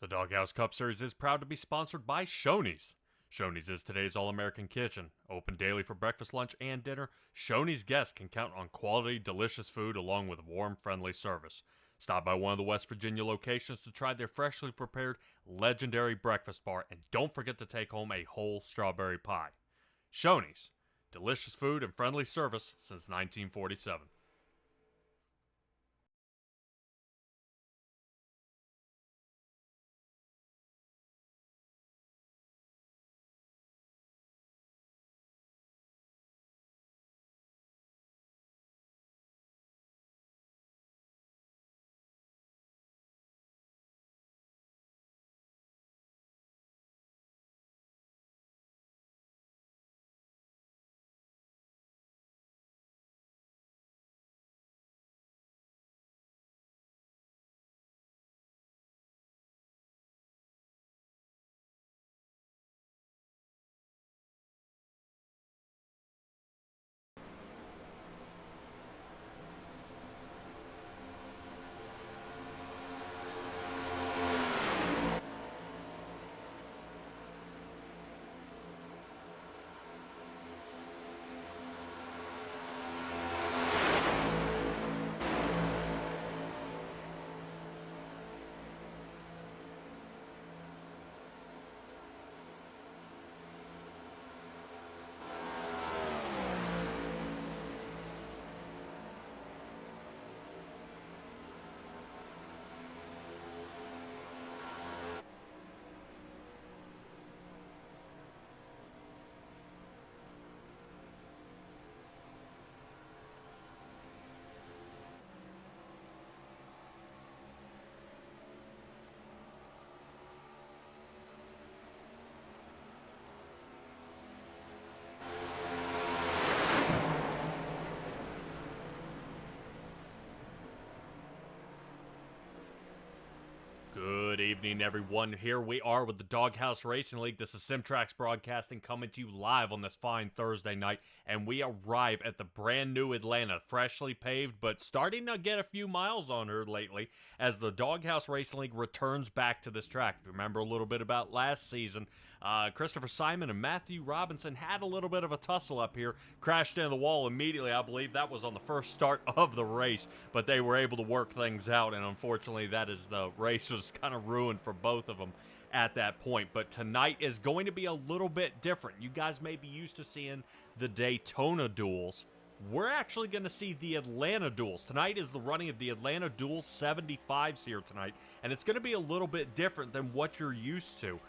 The Doghouse Cup Series is proud to be sponsored by Shoney's. Shoney's is today's all-American kitchen. Open daily for breakfast, lunch, and dinner, Shoney's guests can count on quality, delicious food along with warm, friendly service. Stop by one of the West Virginia locations to try their freshly prepared, legendary breakfast bar, and don't forget to take home a whole strawberry pie. Shoney's. Delicious food and friendly service since 1947. Good evening, everyone. Here we are with the Doghouse Racing League. This is Simtrax Broadcasting coming to you live on this fine Thursday night, and we arrive at the brand new Atlanta, freshly paved, but starting to get a few miles on her lately as the Doghouse Racing League returns back to this track. If you remember a little bit about last season, Christopher Simon and Matthew Robinson had a little bit of a tussle up here, crashed into the wall immediately. I believe that was on the first start of the race, but they were able to work things out, and unfortunately the race was kind of ruined for both of them at that point. But tonight is going to be a little bit different. You guys may be used to seeing the Daytona Duels. We're actually going to see the Atlanta Duels. Tonight is the running of the Atlanta Duels 75s here tonight, and it's going to be a little bit different than what you're used to.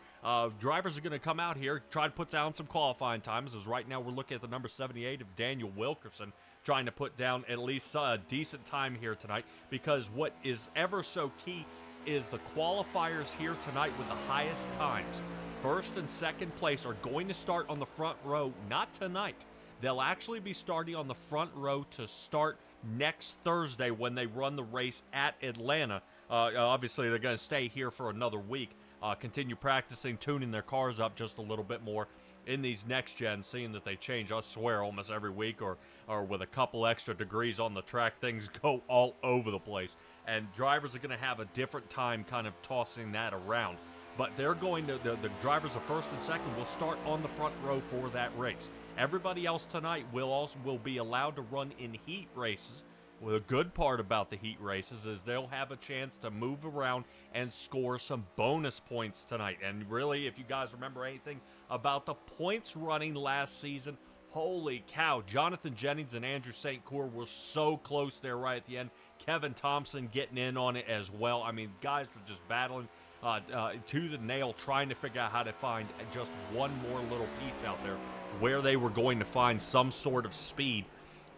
Drivers are going to come out here, try to put down some qualifying times, as right now we're looking at the number 78 of Daniel Wilkerson, trying to put down at least a decent time here tonight, because what is ever so key is the qualifiers here tonight with the highest times. First and second place are going to start on the front row, not tonight. They'll actually be starting on the front row to start next Thursday when they run the race at Atlanta. Obviously, they're going to stay here for another week, continue practicing, tuning their cars up just a little bit more in these next gens, seeing that they change, I swear, almost every week, or with a couple extra degrees on the track, things go all over the place. And drivers are going to have a different time kind of tossing that around. But they're going to, the drivers of first and second will start on the front row for that race. Everybody else tonight will be allowed to run in heat races. Well, the good part about the heat races is they'll have a chance to move around and score some bonus points tonight. And really, if you guys remember anything about the points running last season, holy cow, Jonathan Jennings and Andrew St. Cour were so close there right at the end. Kevin Thompson getting in on it as well. I mean, guys were just battling to the nail, trying to figure out how to find just one more little piece out there where they were going to find some sort of speed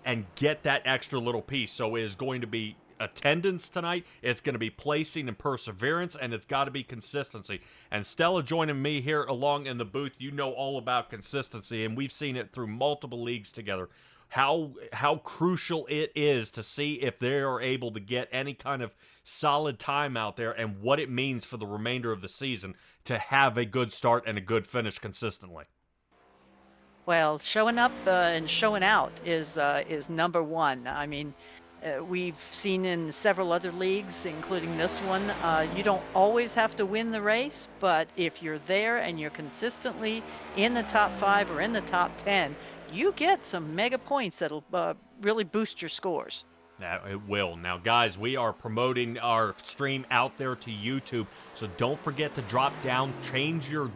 and get that extra little piece. So it is going to be attendance tonight, it's going to be placing and perseverance, and it's got to be consistency. And Stella joining me here along in the booth, you know all about consistency, and we've seen it through multiple leagues together. How crucial it is to see if they are able to get any kind of solid time out there, and what it means for the remainder of the season to have a good start and a good finish consistently. Well, showing up and showing out is number one. I mean, we've seen in several other leagues, including this one, you don't always have to win the race, but if you're there and you're consistently in the top 5 or in the top 10, you get some mega points that'll really boost your scores. It will. Now, guys, we are promoting our stream out there to YouTube, so don't forget to drop down, change your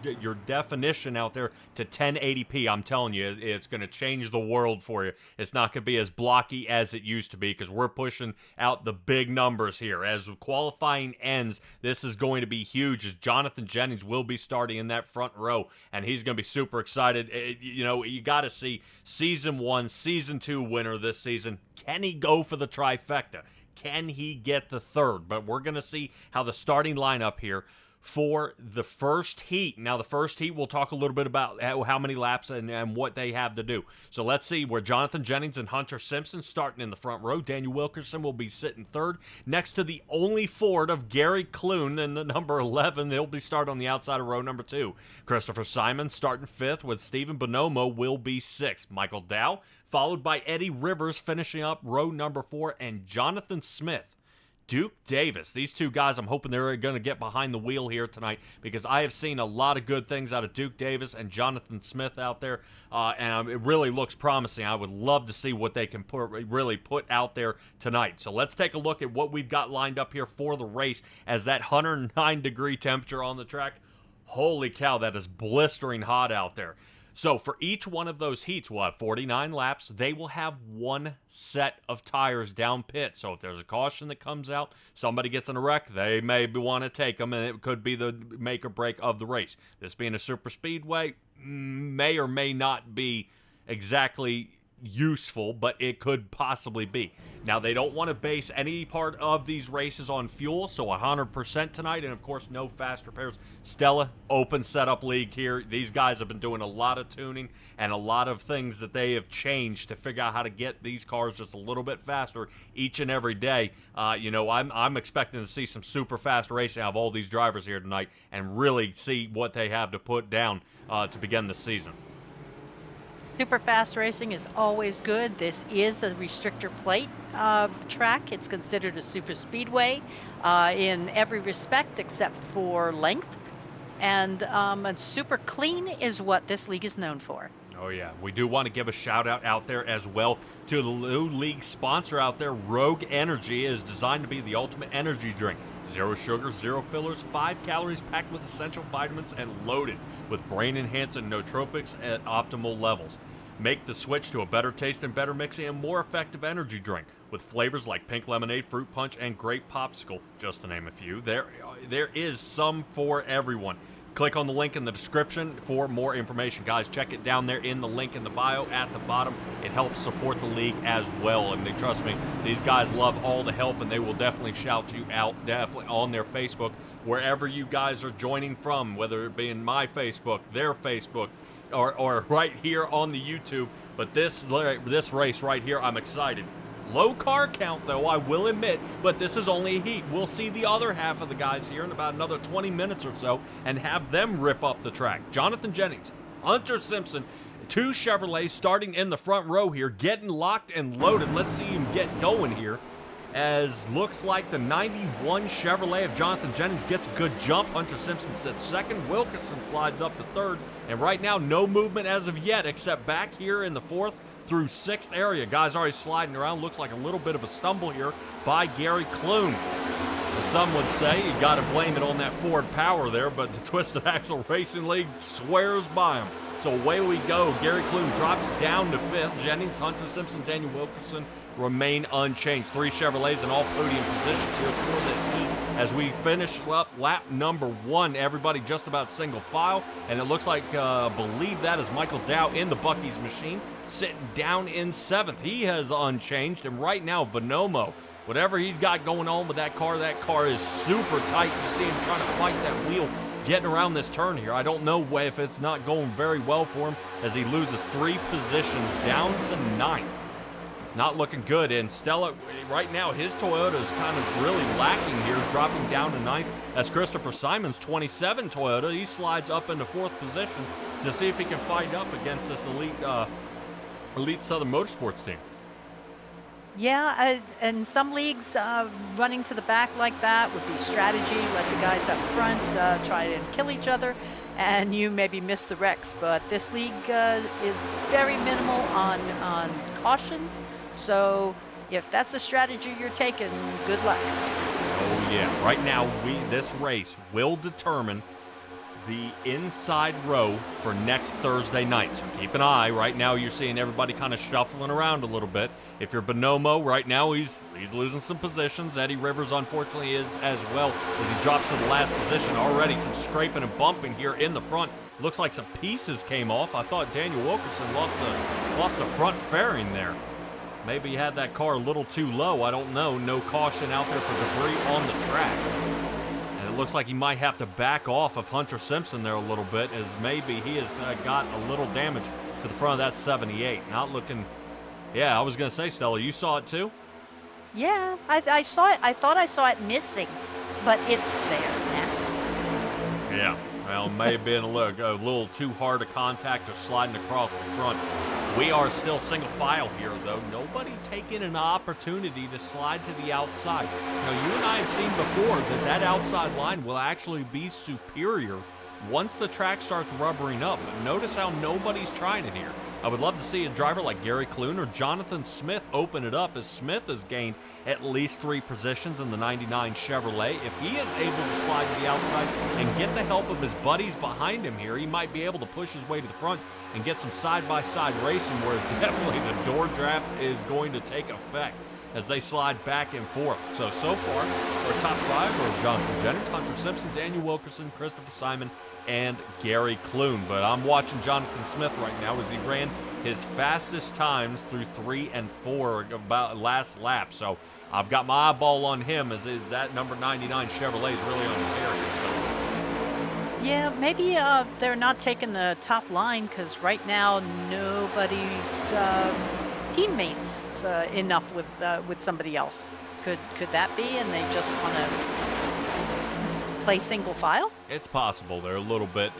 definition out there to 1080p. I'm telling you, it's going to change the world for you. It's not going to be as blocky as it used to be, because we're pushing out the big numbers here. As qualifying ends, this is going to be huge, as Jonathan Jennings will be starting in that front row, and he's going to be super excited. You got to see Season 1, Season 2 winner this season. Can he go for the trifecta? Can he get the third? But we're going to see how the starting lineup here for the first heat. Now, the first heat, we'll talk a little bit about how many laps and what they have to do. So let's see where Jonathan Jennings and Hunter Simpson starting in the front row. Daniel Wilkerson will be sitting third next to the only Ford of Gary Clune in the number 11. They'll be starting on the outside of row number 2. Christopher Simon starting 5th, with Stephen Bonomo will be 6th. Michael Dow followed by Eddie Rivers finishing up row number 4, and Jonathan Smith, Duke Davis. These two guys, I'm hoping they're going to get behind the wheel here tonight, because I have seen a lot of good things out of Duke Davis and Jonathan Smith out there, and it really looks promising. I would love to see what they can really put out there tonight. So let's take a look at what we've got lined up here for the race, as that 109-degree temperature on the track. Holy cow, that is blistering hot out there. So for each one of those heats, we'll have 49 laps. They will have one set of tires down pit. So if there's a caution that comes out, somebody gets in a wreck, they may want to take them, and it could be the make or break of the race. This being a super speedway, may or may not be exactly useful, but it could possibly be. Now, they don't want to base any part of these races on fuel, so 100% tonight, and of course, no fast repairs. Stella, open setup league here. These guys have been doing a lot of tuning and a lot of things that they have changed to figure out how to get these cars just a little bit faster each and every day. I'm expecting to see some super fast racing out of all these drivers here tonight and really see what they have to put down to begin the season. Super fast racing is always good. This is a restrictor plate track. It's considered a super speedway in every respect except for length. And super clean is what this league is known for. Oh, yeah. We do want to give a shout-out out there as well to the new league sponsor out there. Rogue Energy is designed to be the ultimate energy drink. 0 sugar, 0 fillers, 5 calories, packed with essential vitamins, and loaded with brain-enhancing nootropics at optimal levels. Make the switch to a better taste and better mixing and more effective energy drink with flavors like pink lemonade, fruit punch, and grape popsicle, just to name a few. There is some for everyone. Click on the link in the description for more information. Guys, check it down there in the link in the bio at the bottom. It helps support the league as well. And trust me, these guys love all the help, and they will definitely shout you out definitely on their Facebook, wherever you guys are joining from, whether it be in my Facebook, their Facebook, or right here on the YouTube. But this race right here, I'm excited. Low car count, though, I will admit, but this is only a heat. We'll see the other half of the guys here in about another 20 minutes or so and have them rip up the track. Jonathan Jennings, Hunter Simpson, 2 Chevrolets starting in the front row here, getting locked and loaded. Let's see him get going here, as looks like the 91 Chevrolet of Jonathan Jennings gets a good jump. Hunter Simpson sits second. Wilkerson slides up to third. And right now, no movement as of yet, except back here in the 4th through 6th area. Guys already sliding around. Looks like a little bit of a stumble here by Gary Clune. As some would say, you got to blame it on that Ford power there, but the Twisted Axle Racing League swears by him. So away we go. Gary Clune drops down to 5th. Jennings, Hunter Simpson, Daniel Wilkerson remain unchanged. 3 Chevrolets in all podium positions here for this heat as we finish up lap number 1. Everybody just about single file, and it looks like believe that is Michael Dow in the Bucky's machine, sitting down in 7th. He has unchanged, and right now Bonomo, whatever he's got going on with that car is super tight. You see him trying to fight that wheel getting around this turn here. I don't know if it's not going very well for him as he loses 3 positions down to 9th. Not looking good. And Stella, right now, his Toyota is kind of really lacking here, dropping down to 9th. As Christopher Simon's 27 Toyota, he slides up into 4th position to see if he can fight up against this elite Southern Motorsports team. Yeah, and some leagues running to the back like that would be strategy. Let the guys up front try and kill each other, and you maybe miss the wrecks. But this league is very minimal on cautions. So if that's the strategy you're taking, good luck. Oh yeah, right now this race will determine the inside row for next Thursday night. So keep an eye. Right now you're seeing everybody kind of shuffling around a little bit. If you're Bonomo, right now he's losing some positions. Eddie Rivers unfortunately is as well as he drops to the last position. Already some scraping and bumping here in the front. Looks like some pieces came off. I thought Daniel Wilkerson lost the front fairing there. Maybe he had that car a little too low. I don't know. No caution out there for debris on the track. And it looks like he might have to back off of Hunter Simpson there a little bit, as maybe he has got a little damage to the front of that 78. Not looking... Yeah, I was going to say, Stella, you saw it too? Yeah, I saw it. I thought I saw it missing, but it's there now. Yeah, well, may have been a little too hard to contact or sliding across the front. We are still single file here, though. Nobody taking an opportunity to slide to the outside. Now, you and I have seen before that outside line will actually be superior once the track starts rubbering up. But notice how nobody's trying it here. I would love to see a driver like Gary Clune or Jonathan Smith open it up, as Smith has gained at least 3 positions in the 99 Chevrolet. If he is able to slide to the outside and get the help of his buddies behind him here, he might be able to push his way to the front and get some side-by-side racing where definitely the door draft is going to take effect. as they slide back and forth. So far, our top 5 are Jonathan Jennings, Hunter Simpson, Daniel Wilkerson, Christopher Simon, and Gary Clune. But I'm watching Jonathan Smith right now as he ran his fastest times through 3 and 4 about last lap. So I've got my eyeball on him as is that number 99 Chevrolet is really on a tear here. Yeah, maybe they're not taking the top line because right now nobody's teammates enough with somebody else. Could that be? And they just want to play single file? It's possible. They're a little bit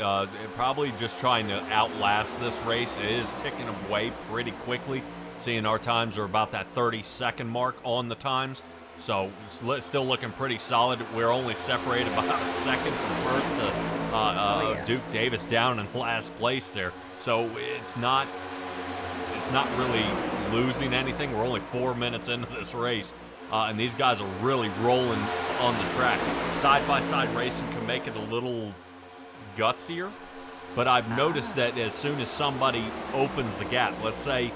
probably just trying to outlast this race. It is ticking away pretty quickly. Seeing our times are about that 30-second mark on the times. So it's still looking pretty solid. We're only separated by a second from first to Duke Davis down in last place there. So it's not really losing anything. We're only 4 minutes into this race. And these guys are really rolling on the track. Side-by-side racing can make it a little gutsier. But I've noticed that as soon as somebody opens the gap, let's say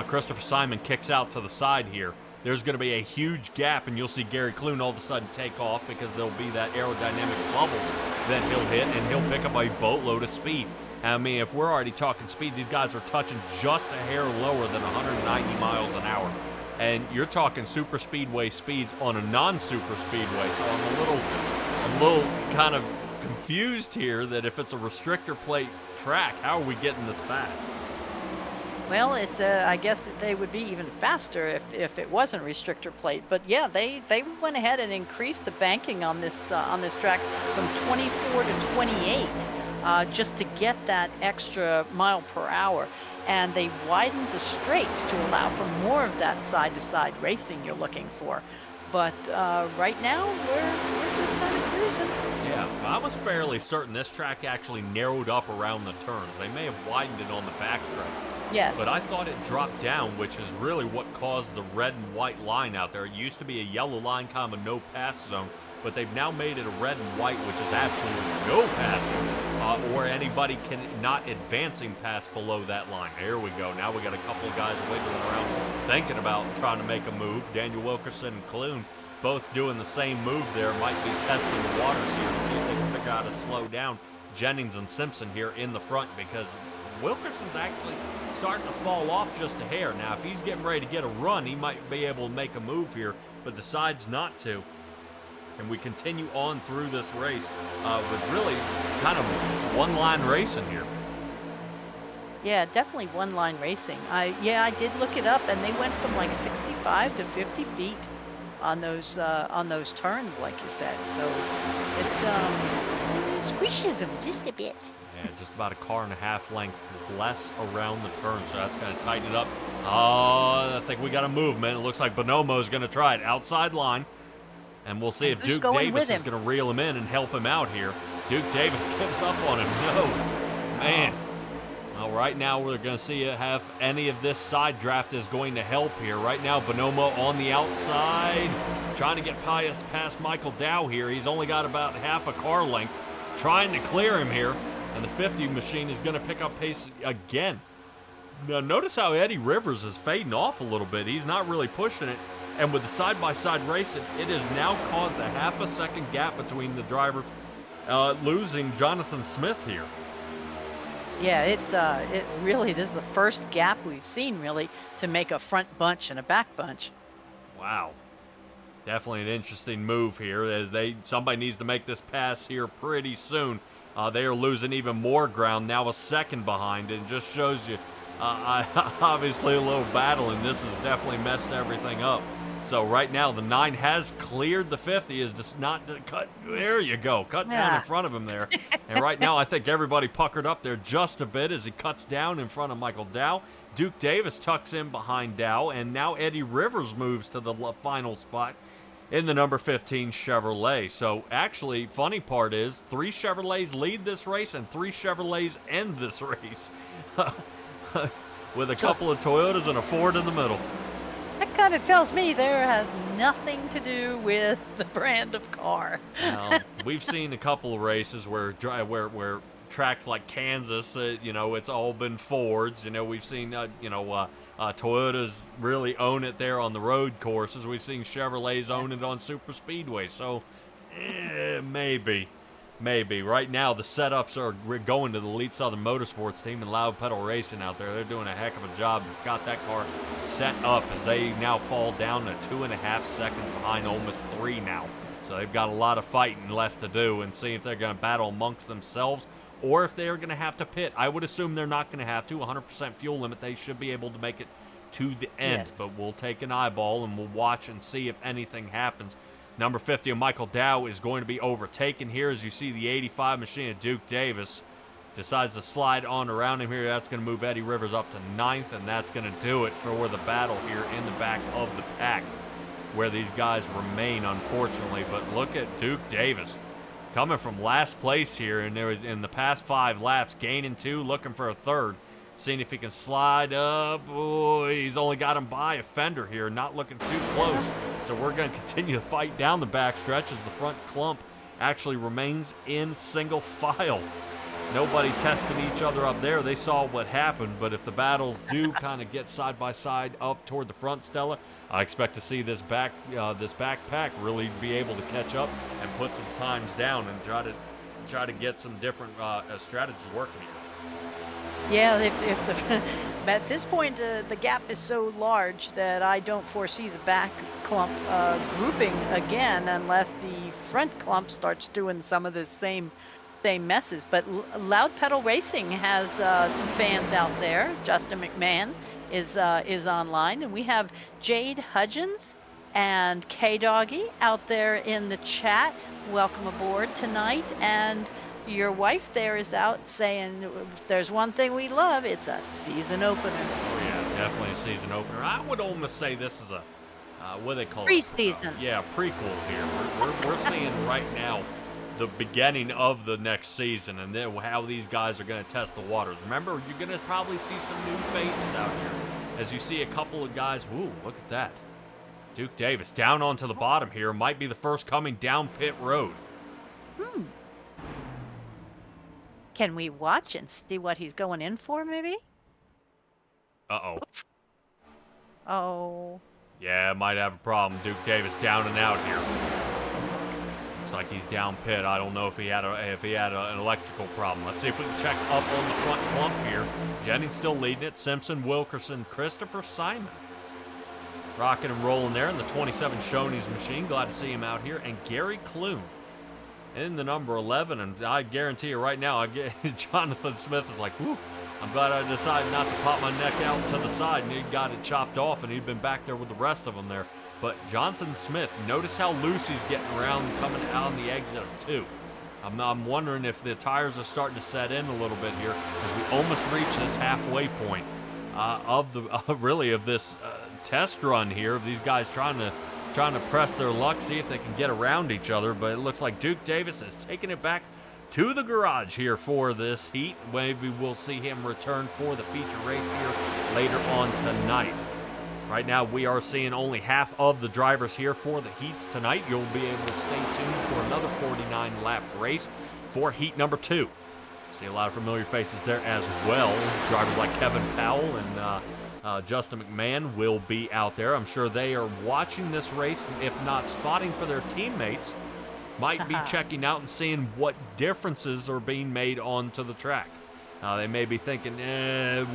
Christopher Simon kicks out to the side here, there's going to be a huge gap, and you'll see Gary Clune all of a sudden take off because there'll be that aerodynamic bubble that he'll hit, and he'll pick up a boatload of speed. I mean, if we're already talking speed, these guys are touching just a hair lower than 190 miles an hour. And you're talking super speedway speeds on a non-super speedway. So I'm a little kind of confused here that if it's a restrictor plate track, how are we getting this fast? Well, it's I guess they would be even faster if it wasn't restrictor plate. But yeah, they went ahead and increased the banking on this track from 24 to 28 just to get that extra mile per hour. And they widened the straights to allow for more of that side-to-side racing you're looking for. But right now, we're just kind of cruising. Yeah, I was fairly certain this track actually narrowed up around the turns. They may have widened it on the backstretch. Yes. But I thought it dropped down, which is really what caused the red and white line out there. It used to be a yellow line, kind of a no-pass zone, but they've now made it a red and white, which is absolutely no passing, or anybody not advancing past below that line. There we go. Now we got a couple of guys wiggling around, thinking about trying to make a move. Daniel Wilkerson and Clune both doing the same move there. Might be testing the waters here to see if they can figure out how to slow down Jennings and Simpson here in the front, because Wilkerson's actually starting to fall off just a hair. Now, if he's getting ready to get a run, he might be able to make a move here, but decides not to. And we continue on through this race with really kind of one-line racing here. Yeah, definitely one-line racing. I did look it up, and they went from like 65 to 50 feet on those turns, like you said. So it squishes them just a bit. Yeah, just about a car and a half length less around the turn, so that's going to tighten it up. Oh, I think we got a movement. It looks like Bonomo's going to try it. Outside line. And we'll see if Duke Davis is going to reel him in and help him out here. Duke Davis gives up on him. No. Man. Well, right now we're going to see have any of this side draft is going to help here. Right now, Bonomo on the outside. Trying to get past Michael Dow here. He's only got about half a car length. Trying to clear him here. And the 50 machine is going to pick up pace again. Now, notice how Eddie Rivers is fading off a little bit. He's not really pushing it. And with the side-by-side racing, it has now caused a half a second gap between the drivers, losing Jonathan Smith here. Yeah, it really, this is the first gap we've seen, really, to make a front bunch and a back bunch. Wow. Definitely an interesting move here, as somebody needs to make this pass here pretty soon. They are losing even more ground, now a second behind. It just shows you, obviously, a little battle, and this has definitely messed everything up. So right now, the 9 has cleared the 50, is just not to cut. There you go, cut down in front of him there. And right now, I think everybody puckered up there just a bit as he cuts down in front of Michael Dow. Duke Davis tucks in behind Dow, and now Eddie Rivers moves to the final spot in the number 15 Chevrolet. So actually, funny part is 3 Chevrolets lead this race and 3 Chevrolets end this race. With a couple of Toyotas and a Ford in the middle. That kind of tells me there has nothing to do with the brand of car. We've seen a couple of races where tracks like Kansas, it's all been Fords. We've seen, Toyotas really own it there on the road courses. We've seen Chevrolets own it on super speedways. So, maybe. Right now, the setups are going to the Elite Southern Motorsports team and Loud Pedal Racing out there. They're doing a heck of a job. They've got that car set up as they now fall down to 2.5 seconds behind, almost 3 now. So they've got a lot of fighting left to do and see if they're going to battle amongst themselves or if they're going to have to pit. I would assume they're not going to have to. 100% fuel limit. They should be able to make it to the end. Yes. But we'll take an eyeball and we'll watch and see if anything happens. Number 50 of Michael Dow is going to be overtaken here as you see the 85 machine of Duke Davis decides to slide on around him here. That's going to move Eddie Rivers up to 9th, and that's going to do it for the battle here in the back of the pack where these guys remain, unfortunately. But look at Duke Davis coming from last place here, and there was in the past 5 laps, gaining 2, looking for a 3rd, seeing if he can slide up. Oh, he's only got him by a fender here, not looking too close. So we're going to continue to fight down the backstretch as the front clump actually remains in single file. Nobody tested each other up there. They saw what happened, but if the battles do kind of get side by side up toward the front, Stella, I expect to see this backpack really be able to catch up and put some times down and try to get some different strategies working here. Yeah, at this point, the gap is so large that I don't foresee the back clump grouping again unless the front clump starts doing some of the same messes. But Loud Pedal Racing has some fans out there. Justin McMahon is online, and we have Jade Hudgens and K-Doggy out there in the chat. Welcome aboard tonight. And your wife there is out saying, if there's one thing we love, it's a season opener. Oh, yeah, definitely a season opener. I would almost say this is a, what do they call it? Pre-season. Yeah, prequel here. We're seeing right now the beginning of the next season and then how these guys are going to test the waters. Remember, you're going to probably see some new faces out here as you see a couple of guys. Woo, look at that. Duke Davis down onto the bottom here. Might be the first coming down pit road. Can we watch and see what he's going in for, maybe? Uh-oh. Oh. Yeah, might have a problem. Duke Davis down and out here. Looks like he's down pit. I don't know if he had an electrical problem. Let's see if we can check up on the front clump here. Jennings still leading it. Simpson, Wilkerson, Christopher Simon. Rocking and rolling there in the 27 Shoney's machine. Glad to see him out here. And Gary Clune in the number 11, and I guarantee you right now, Jonathan Smith is like, whoo, I'm glad I decided not to pop my neck out to the side, and he got it chopped off, and he'd been back there with the rest of them there. But Jonathan Smith, notice how loose he's getting around coming out on the exit of 2. I'm wondering if the tires are starting to set in a little bit here as we almost reach this halfway point of this test run here of these guys trying to press their luck, see if they can get around each other. But it looks like Duke Davis is taking it back to the garage here for this heat. Maybe we'll see him return for the feature race here later on tonight. Right now, we are seeing only half of the drivers here for the heats tonight. You'll be able to stay tuned for another 49-lap race for heat number 2. See a lot of familiar faces there as well. Drivers like Kevin Powell and Justin McMahon will be out there. I'm sure they are watching this race, and if not spotting for their teammates, might be checking out and seeing what differences are being made onto the track. They may be thinking,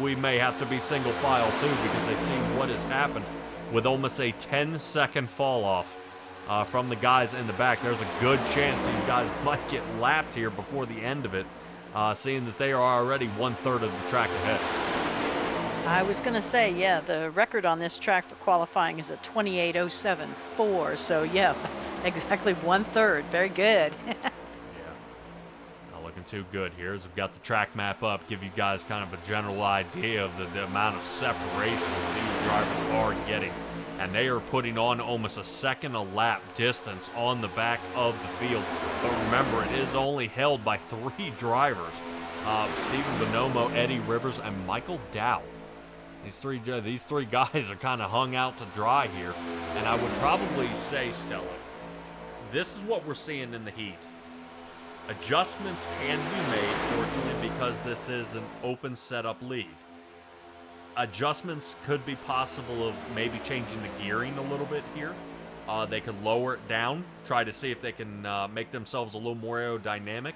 we may have to be single file too, because they see what has happened with almost a 10-second fall off from the guys in the back. There's a good chance these guys might get lapped here before the end of it, seeing that they are already 1/3 of the track ahead. I was going to say, yeah, the record on this track for qualifying is a 28:07.4. So, yeah, exactly 1/3. Very good. Not looking too good here as we've got the track map up, give you guys kind of a general idea of the amount of separation these drivers are getting. And they are putting on almost a second a lap distance on the back of the field. But remember, it is only held by 3 drivers. Stephen Bonomo, Eddie Rivers, and Michael Dow. These three guys are kind of hung out to dry here. And I would probably say, Stella, this is what we're seeing in the heat. Adjustments can be made, fortunately, because this is an open setup league. Adjustments could be possible of maybe changing the gearing a little bit here. They could lower it down, try to see if they can make themselves a little more aerodynamic.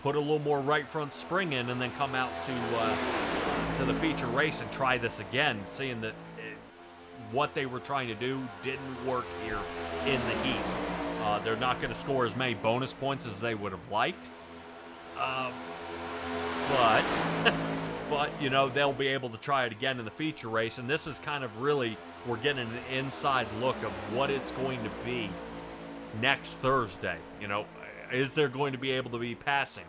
Put a little more right front spring in, and then come out to the feature race and try this again, seeing that what they were trying to do didn't work here in the heat. They're not going to score as many bonus points as they would have liked. But, you know, they'll be able to try it again in the feature race. And this is kind of really, we're getting an inside look of what it's going to be next Thursday. You know, is there going to be able to be passing?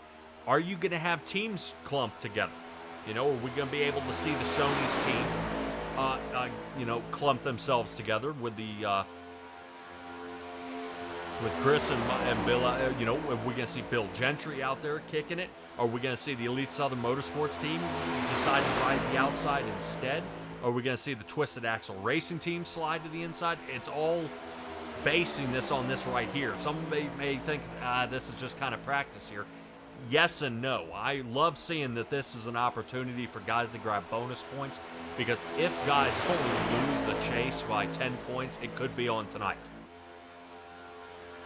Are you going to have teams clumped together? You know, are we going to be able to see the Shoney's team, you know, clump themselves together with the, with Chris and Bill, you know, are we going to see Bill Gentry out there kicking it? Are we going to see the Elite Southern Motorsports team decide to ride the outside instead? Are we going to see the Twisted Axle Racing team slide to the inside? It's all basing this on this right here. Some may think this is just kind of practice here. Yes and no. I love seeing that this is an opportunity for guys to grab bonus points, because if guys only lose the chase by 10 points, it could be on tonight.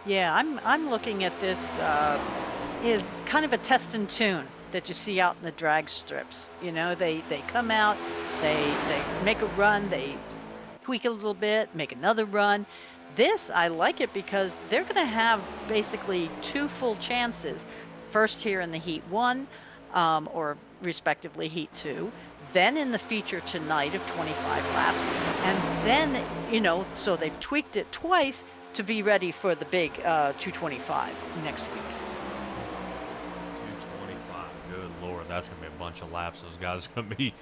Yeah, I'm looking at this is kind of a test and tune that you see out in the drag strips. You know, they come out, they make a run, they tweak a little bit, make another run. This, I like it because they're going to have basically 2 full chances. First here in the Heat 1, or respectively Heat 2. Then in the feature tonight of 25 laps. And then, you know, so they've tweaked it twice to be ready for the big 225 next week. 225, good Lord, that's going to be a bunch of laps. Those guys are going to be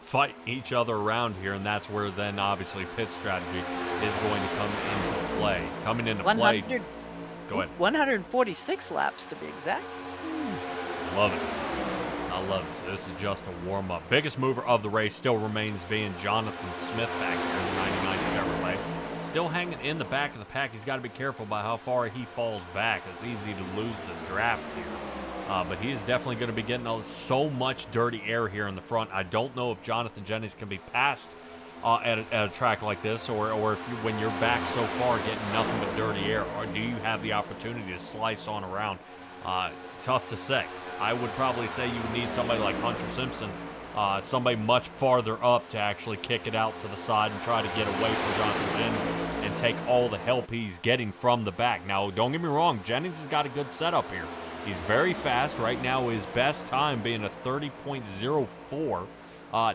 fighting each other around here, and that's where then obviously pit strategy is going to come into play. Coming into play. Go ahead. 146 laps to be exact. Love it. I love it. So this is just a warm-up. Biggest mover of the race still remains being Jonathan Smith back here in the 99 Chevrolet. Still hanging in the back of the pack. He's got to be careful about how far he falls back. It's easy to lose the draft here. But he is definitely going to be getting so much dirty air here in the front. I don't know if Jonathan Jennings can be passed at a track like this, or if when you're back so far getting nothing but dirty air, or do you have the opportunity to slice on around? Tough to say. I would probably say you would need somebody like Hunter Simpson, somebody much farther up to actually kick it out to the side and try to get away from Jonathan Jennings and take all the help he's getting from the back. Now, don't get me wrong, Jennings has got a good setup here. He's very fast. Right now, his best time being a 30.04.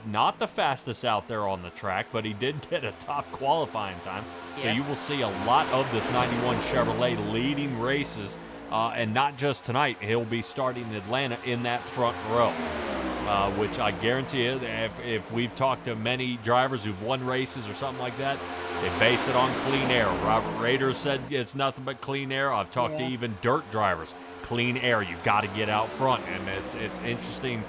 Not the fastest out there on the track, but he did get a top qualifying time. Yes. So you will see a lot of this 91 Chevrolet leading races, and not just tonight. He'll be starting in Atlanta in that front row, which I guarantee you, if we've talked to many drivers who've won races or something like that, they base it on clean air. Robert Rader said it's nothing but clean air. I've talked to even dirt drivers. Clean air, you've got to get out front, and it's interesting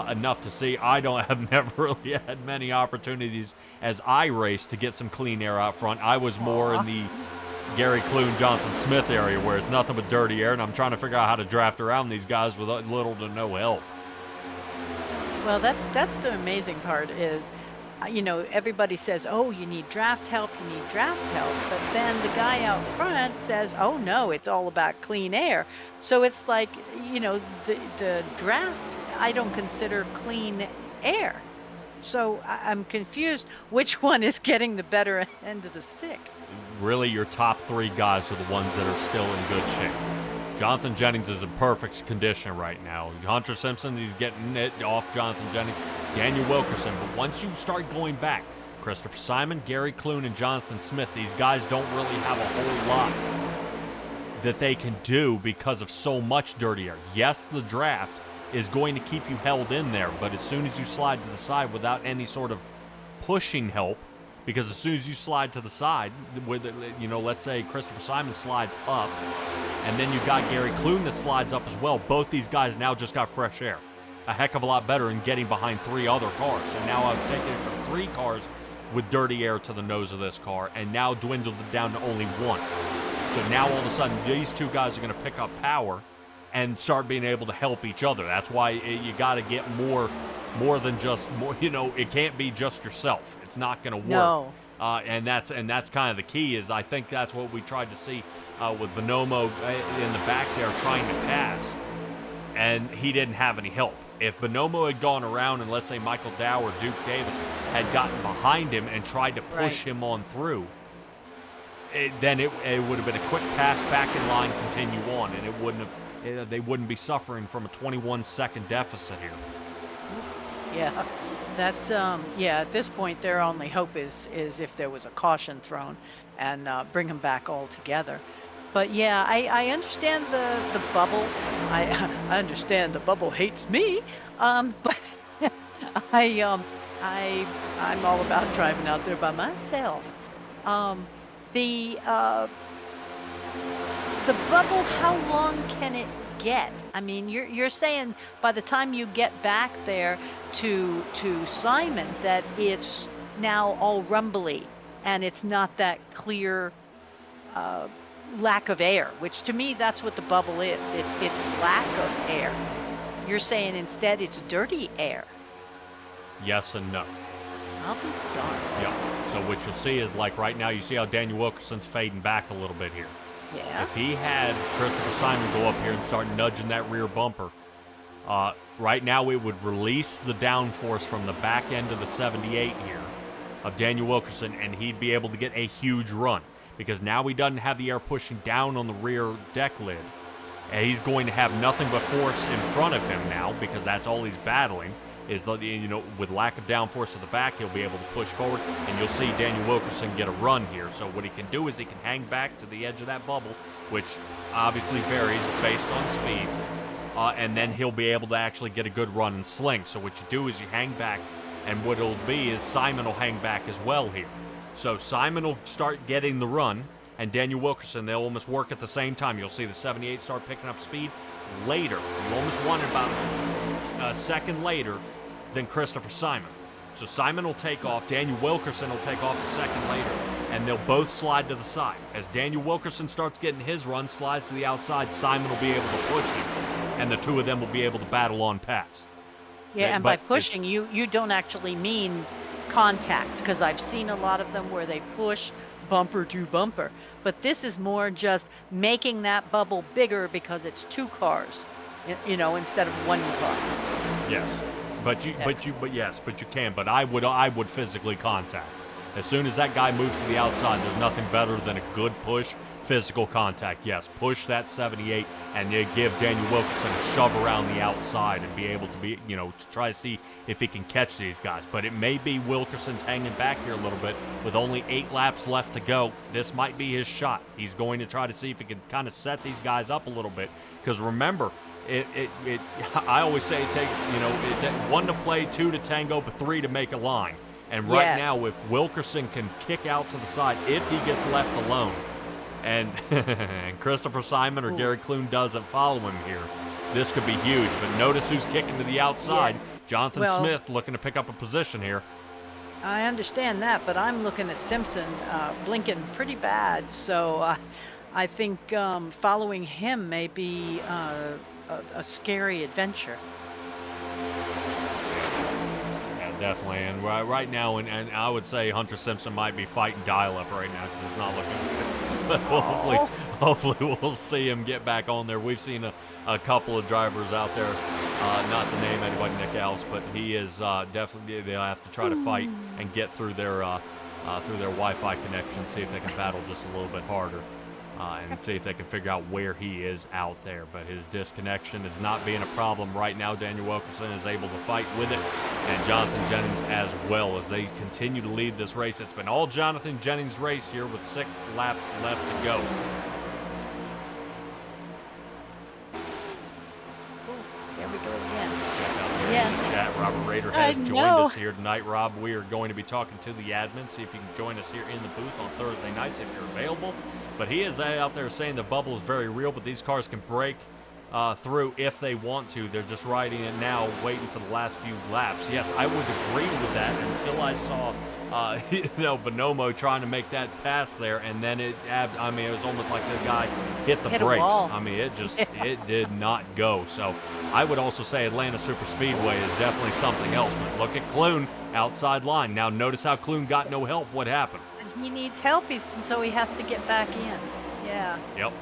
enough to see. I have never really had many opportunities as I race to get some clean air out front. I was more in the Gary Clune, Jonathan Smith area where it's nothing but dirty air, and I'm trying to figure out how to draft around these guys with little to no help. Well, that's the amazing part is, you know, everybody says, oh, you need draft help, but then the guy out front says, oh no, it's all about clean air. So it's like, you know, the draft I don't consider clean air. So I'm confused which one is getting the better end of the stick. Really, your top 3 guys are the ones that are still in good shape. Jonathan Jennings is in perfect condition right now. Hunter Simpson, he's getting it off Jonathan Jennings. Daniel Wilkerson, but once you start going back, Christopher Simon, Gary Clune, and Jonathan Smith, these guys don't really have a whole lot that they can do because of so much dirty air. Yes, the draft is going to keep you held in there, but as soon as you slide to the side without any sort of pushing help, because as soon as you slide to the side, with, you know, let's say Christopher Simon slides up, and then you've got Gary Clune that slides up as well. Both these guys now just got fresh air. A heck of a lot better in getting behind 3 other cars. So now I've taken it from 3 cars with dirty air to the nose of this car, and now dwindled it down to only 1. So now all of a sudden, these 2 guys are going to pick up power and start being able to help each other. That's why you got to get more than just more. It can't be just yourself. It's not going to work. No. And that's kind of the key. Is I think that's what we tried to see with Bonomo in the back there trying to pass, and he didn't have any help. If Bonomo had gone around and let's say Michael Dow or Duke Davis had gotten behind him and tried to push him on through, then it would have been a quick pass back in line, continue on, and it wouldn't have. They wouldn't be suffering from a 21-second deficit here. Yeah, at this point, their only hope is if there was a caution thrown and bring them back all together. But yeah, I understand the bubble. I understand the bubble hates me. But I'm all about driving out there by myself. The bubble, how long can it get? I mean, you're saying by the time you get back there to Simon that it's now all rumbly and it's not that clear lack of air, which to me that's what the bubble is. It's lack of air. You're saying instead it's dirty air. Yes and no. I'll be darned. Yeah. So what you'll see is like right now, you see how Daniel Wilkerson's fading back a little bit here. Yeah. If he had Christopher Simon go up here and start nudging that rear bumper, right now it would release the downforce from the back end of the 78 here of Daniel Wilkerson, and he'd be able to get a huge run because now he doesn't have the air pushing down on the rear deck lid. And he's going to have nothing but force in front of him now because that's all he's battling. Is with lack of downforce to the back, he'll be able to push forward, and you'll see Daniel Wilkerson get a run here. So what he can do is he can hang back to the edge of that bubble, which obviously varies based on speed, and then he'll be able to actually get a good run and sling. So what you do is you hang back, and what it'll be is Simon will hang back as well here. So Simon will start getting the run, and Daniel Wilkerson, they'll almost work at the same time. You'll see the 78 start picking up speed later. You almost want it about a second later than Christopher Simon. So Simon will take off, Daniel Wilkerson will take off a second later, and they'll both slide to the side. As Daniel Wilkerson starts getting his run, slides to the outside, Simon will be able to push him, and the two of them will be able to battle on past. Yeah, and by pushing, you don't actually mean contact, because I've seen a lot of them where they push bumper to bumper. But this is more just making that bubble bigger because it's two cars, instead of one car. Yes. But you can. But I would physically contact. As soon as that guy moves to the outside, there's nothing better than a good push, physical contact. Yes, push that 78, and you give Daniel Wilkerson a shove around the outside and be able to to try to see if he can catch these guys. But it may be Wilkerson's hanging back here a little bit with only 8 laps left to go. This might be his shot. He's going to try to see if he can kind of set these guys up a little bit. Because remember, I always say it takes, it takes 1 to play, 2 to tango, but 3 to make a line. And right now, if Wilkerson can kick out to the side, if he gets left alone, and Christopher Simon or Gary Clune doesn't follow him here, this could be huge. But notice who's kicking to the outside. Yeah. Jonathan Smith looking to pick up a position here. I understand that, but I'm looking at Simpson blinking pretty bad. So I think following him may be a scary adventure. Yeah, definitely. And right now, and I would say Hunter Simpson might be fighting dial-up right now because it's not looking good. But hopefully we'll see him get back on there. We've seen a couple of drivers out there, not to name anybody Nick Else, but he is definitely, they'll have to try to fight and get through their Wi-Fi connection, see if they can battle just a little bit harder. And see if they can figure out where he is out there. But his disconnection is not being a problem right now. Daniel Wilkerson is able to fight with it, and Jonathan Jennings as well as they continue to lead this race. It's been all Jonathan Jennings' race here with 6 laps left to go. There we go again. Check out there in the chat. Robert Rader has joined us here tonight. Rob, we are going to be talking to the admin. See if you can join us here in the booth on Thursday nights if you're available. But he is out there saying the bubble is very real, but these cars can break through if they want to. They're just riding it now, waiting for the last few laps. Yes, I would agree with that until I saw Bonomo trying to make that pass there, and then it was almost like the guy hit the Hit a brakes. wall. I mean, it did not go. So I would also say Atlanta Superspeedway is definitely something else. But look at Clune, outside line. Now notice how Clune got no help. What happened? He needs help, so he has to get back in. Yeah. Yep.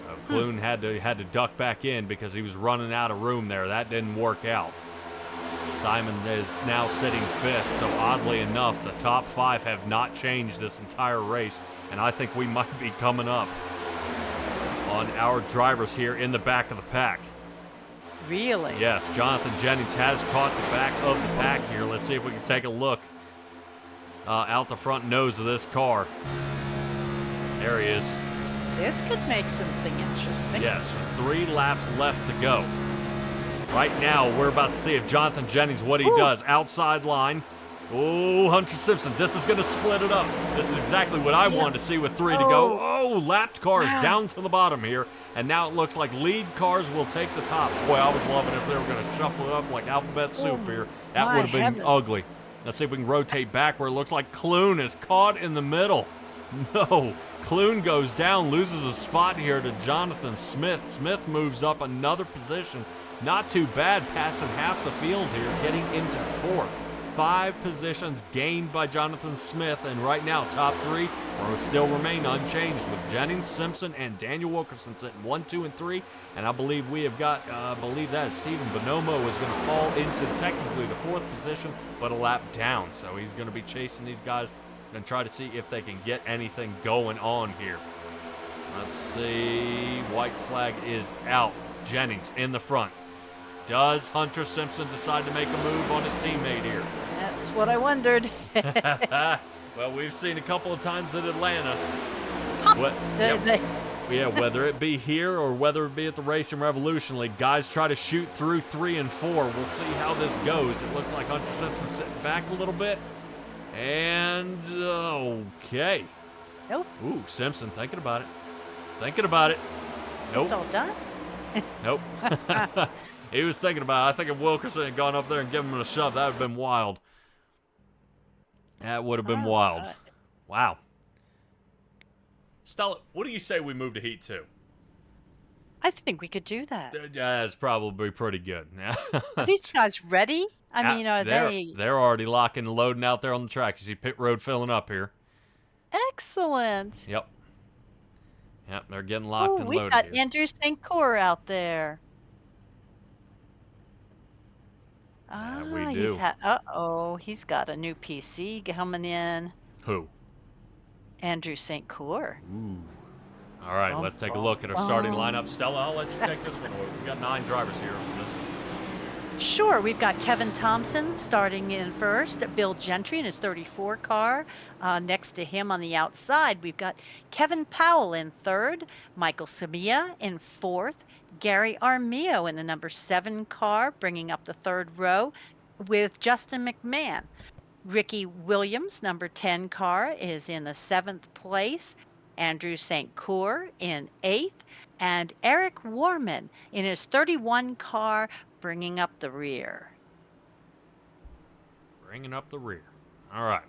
So Clune had to duck back in because he was running out of room there. That didn't work out. Simon is now sitting 5th, so oddly enough, the top 5 have not changed this entire race, and I think we might be coming up on our drivers here in the back of the pack. Really? Yes, Jonathan Jennings has caught the back of the pack here. Let's see if we can take a look out the front nose of this car. There he is. This could make something interesting. Yes, 3 laps left to go. Right now, we're about to see if Jonathan Jennings, what he does. Outside line. Oh, Hunter Simpson. This is going to split it up. This is exactly what I wanted to see with 3 to go. Oh, lapped cars down to the bottom here. And now it looks like lead cars will take the top. Boy, I was loving if they were going to shuffle it up like alphabet soup here. That would have been ugly. Let's see if we can rotate back where it looks like Clune is caught in the middle. No. Clune goes down, loses a spot here to Jonathan Smith. Smith moves up another position. Not too bad, passing half the field here, getting into 4th. 5 positions gained by Jonathan Smith, and right now, top 3 still remain unchanged with Jennings, Simpson, and Daniel Wilkerson sitting 1, 2, and 3. And I believe we have got, that Stephen Bonomo is going to fall into technically the 4th position, but a lap down. So he's going to be chasing these guys and try to see if they can get anything going on here. Let's see. White flag is out. Jennings in the front. Does Hunter Simpson decide to make a move on his teammate here? That's what I wondered. Well, we've seen a couple of times at Atlanta. Whether it be here or whether it be at the Racing Revolution League, guys try to shoot through 3 and 4. We'll see how this goes. It looks like Hunter Simpson sitting back a little bit. And, okay. Nope. Ooh, Simpson thinking about it. Nope. It's all done. Nope. He was thinking about it. I think if Wilkerson had gone up there and given him a shove, that would have been wild. That would have been wild. God. Wow. Stella, what do you say we move to Heat 2? I think we could do that. That's probably pretty good. Are these guys ready? I mean, are they? They're already locking and loading out there on the track. You see pit road filling up here. Excellent. Yep, they're getting locked and loaded. We've got here. Andrew St. Cyr out there. We do. He's got a new PC coming in. Who? Andrew St. Cyr. Ooh. All right, let's take a look at our starting lineup. Stella, I'll let you take this one. We've got 9 drivers here for this one. Sure, we've got Kevin Thompson starting in first, Bill Gentry in his 34 car. Next to him on the outside, we've got Kevin Powell in third, Michael Samia in fourth, Gary Armio in the number 7 car, bringing up the third row with Justin McMahon. Ricky Williams, number 10 car, is in the 7th place. Andrew St. Cyr in 8th. And Eric Warman in his 31 car, bringing up the rear. Bringing up the rear. All right.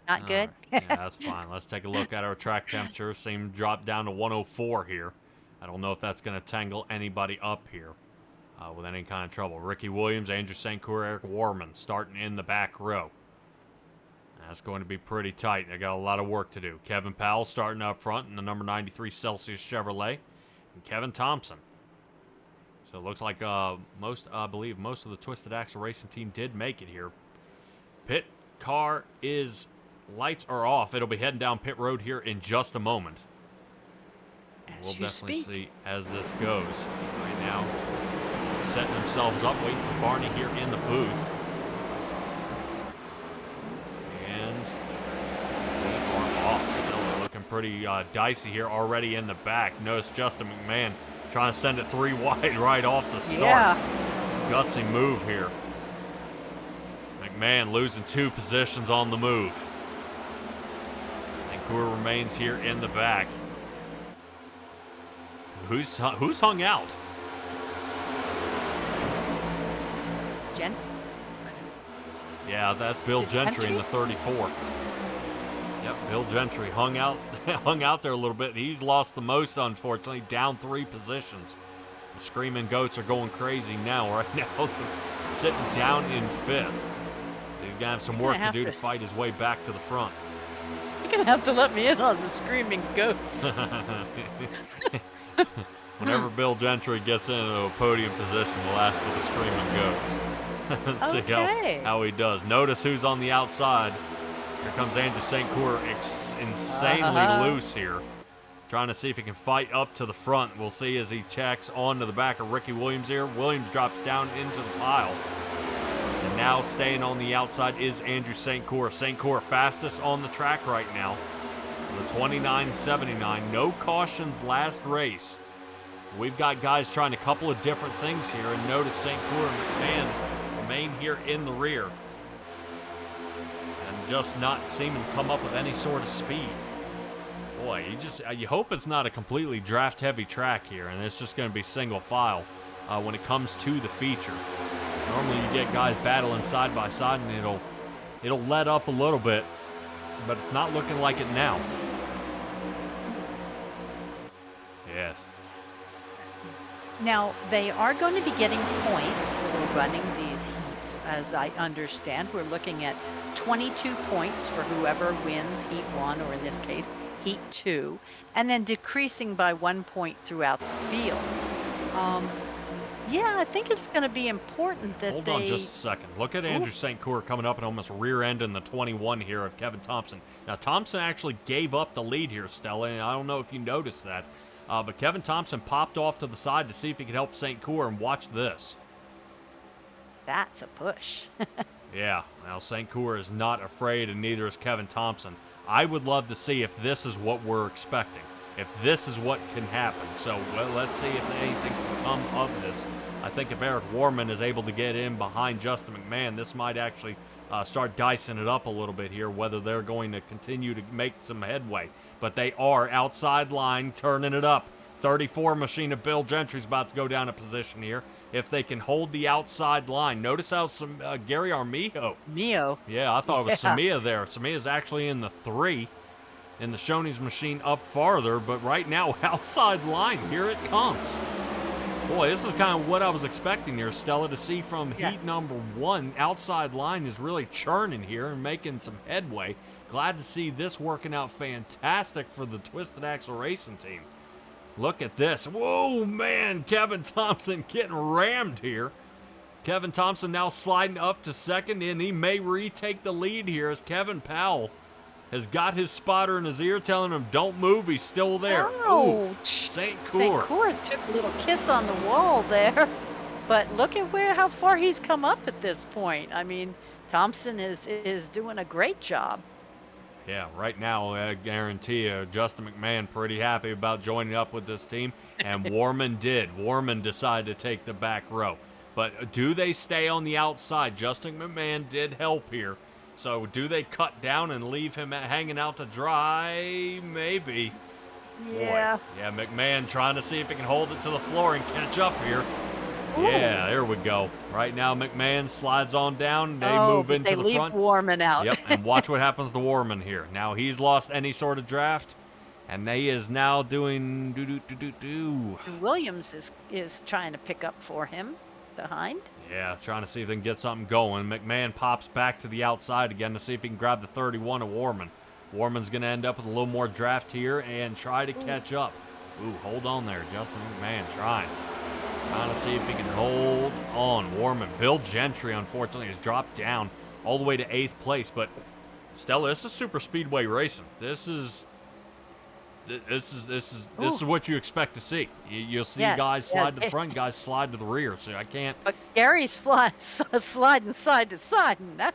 Not good? Right. Yeah, that's fine. Let's take a look at our track temperature. Seem to drop down to 104 here. I don't know if that's going to tangle anybody up here with any kind of trouble. Ricky Williams, Andrew St. Cyr, Eric Warman starting in the back row. That's going to be pretty tight. They got a lot of work to do. Kevin Powell starting up front in the number 93 Celsius Chevrolet. And Kevin Thompson. So it looks like I believe most of the Twisted Axle Racing team did make it here. Pit car is, lights are off. It'll be heading down pit road here in just a moment. We'll definitely see as this goes. Right now, setting themselves up, waiting for Barney here in the booth. And they are off. Still looking pretty dicey here already in the back. Notice Justin McMahon trying to send it 3 wide right off the start. Yeah. Gutsy move here. McMahon losing 2 positions on the move. St. Cyr remains here in the back. Who's hung out? Yeah, that's Bill Is it Gentry in Gentry? the 34. Yep, Bill Gentry hung out hung out there a little bit. He's lost the most, unfortunately, down 3 positions. The Screaming Goats are going crazy now, right now, sitting down in 5th. He's gonna have some You're work gonna to have do to to fight his way back to the front. You're gonna have to let me in on the Screaming Goats. Whenever Bill Gentry gets into a podium position, we'll ask for the Screaming Goats. See Okay. how he does. Notice who's on the outside. Here comes Andrew St. Cour, insanely loose here. Trying to see if he can fight up to the front. We'll see as he checks onto the back of Ricky Williams here. Williams drops down into the pile. And now staying on the outside is Andrew St. Cour. St. Cour fastest on the track right now. The 29.79. No cautions last race. We've got guys trying a couple of different things here. And notice St. Cour and McMahon remain here in the rear. And just not seeming to come up with any sort of speed. Boy, you hope it's not a completely draft-heavy track here, and it's just going to be single file when it comes to the feature. Normally, you get guys battling side by side, and it'll let up a little bit, but it's not looking like it now. Yeah. Now, they are going to be getting points for running these heats, as I understand. We're looking at 22 points for whoever wins Heat 1, or in this case, Heat 2, and then decreasing by 1 point throughout the field. Yeah, I think it's going to be important that Hold on just a second. Look at Andrew St. Cour coming up and almost rear-ending the 21 here of Kevin Thompson. Now, Thompson actually gave up the lead here, Stella, and I don't know if you noticed that. But Kevin Thompson popped off to the side to see if he could help St. Cour, and watch this. That's a push. Yeah, now St. Cour is not afraid, and neither is Kevin Thompson. I would love to see if this is what we're expecting, if this is what can happen. So let's see if anything can come of this. I think if Eric Warman is able to get in behind Justin McMahon, this might actually start dicing it up a little bit here, whether they're going to continue to make some headway. But they are outside line, turning it up. 34 machine of Bill Gentry's about to go down a position here. If they can hold the outside line. Notice how Gary Armijo. Mio. Yeah, I thought it was Samia there. Samia's actually in the 3 in the Shoney's machine up farther, but right now, outside line, here it comes. Boy, this is kind of what I was expecting here, Stella, to see from heat number 1. Outside line is really churning here and making some headway. Glad to see this working out fantastic for the Twisted Axle Racing team. Look at this. Whoa, man, Kevin Thompson getting rammed here. Kevin Thompson now sliding up to second, and he may retake the lead here as Kevin Powell has got his spotter in his ear telling him, don't move, he's still there. Ouch. St. Cour. St. Cour took a little kiss on the wall there. But look at how far he's come up at this point. I mean, Thompson is doing a great job. Yeah, right now, I guarantee you, Justin McMahon pretty happy about joining up with this team, and Warman did. Warman decided to take the back row. But do they stay on the outside? Justin McMahon did help here. So do they cut down and leave him hanging out to dry? Maybe. Yeah. Boy. Yeah, McMahon trying to see if he can hold it to the floor and catch up here. Ooh. Yeah, there we go. Right now, McMahon slides on down. They move into the front. They leave Warman out. Yep, and watch what happens to Warman here. Now he's lost any sort of draft, and he is now doing And Williams is trying to pick up for him behind. Yeah, trying to see if they can get something going. McMahon pops back to the outside again to see if he can grab the 31 of Warman. Warman's going to end up with a little more draft here and try to catch up. Ooh, hold on there. Justin McMahon trying to see if he can hold on. Warman. Bill Gentry, unfortunately, has dropped down all the way to 8th place. But, Stella, this is super speedway racing. This is what you expect to see. You'll see guys slide to the front, guys slide to the rear. So I can't. But Gary's sliding side to side, and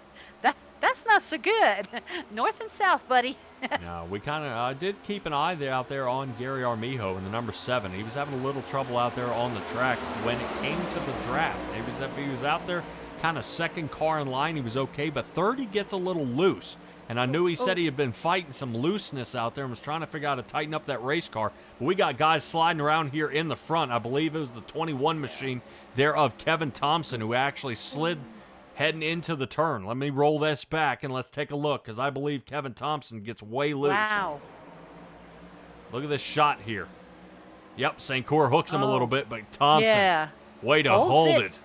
that's not so good. North and south, buddy. No, we kind of did keep an eye out there on Gary Armijo in the number 7. He was having a little trouble out there on the track when it came to the draft. He was out there kind of second car in line. He was okay, but third he gets a little loose. And I knew he said he had been fighting some looseness out there and was trying to figure out how to tighten up that race car. But we got guys sliding around here in the front. I believe it was the 21 machine there of Kevin Thompson who actually slid heading into the turn. Let me roll this back and let's take a look, because I believe Kevin Thompson gets way loose. Wow. Look at this shot here. Yep, St. Cyr hooks him a little bit, but Thompson, Yeah. way to Holds hold it. it.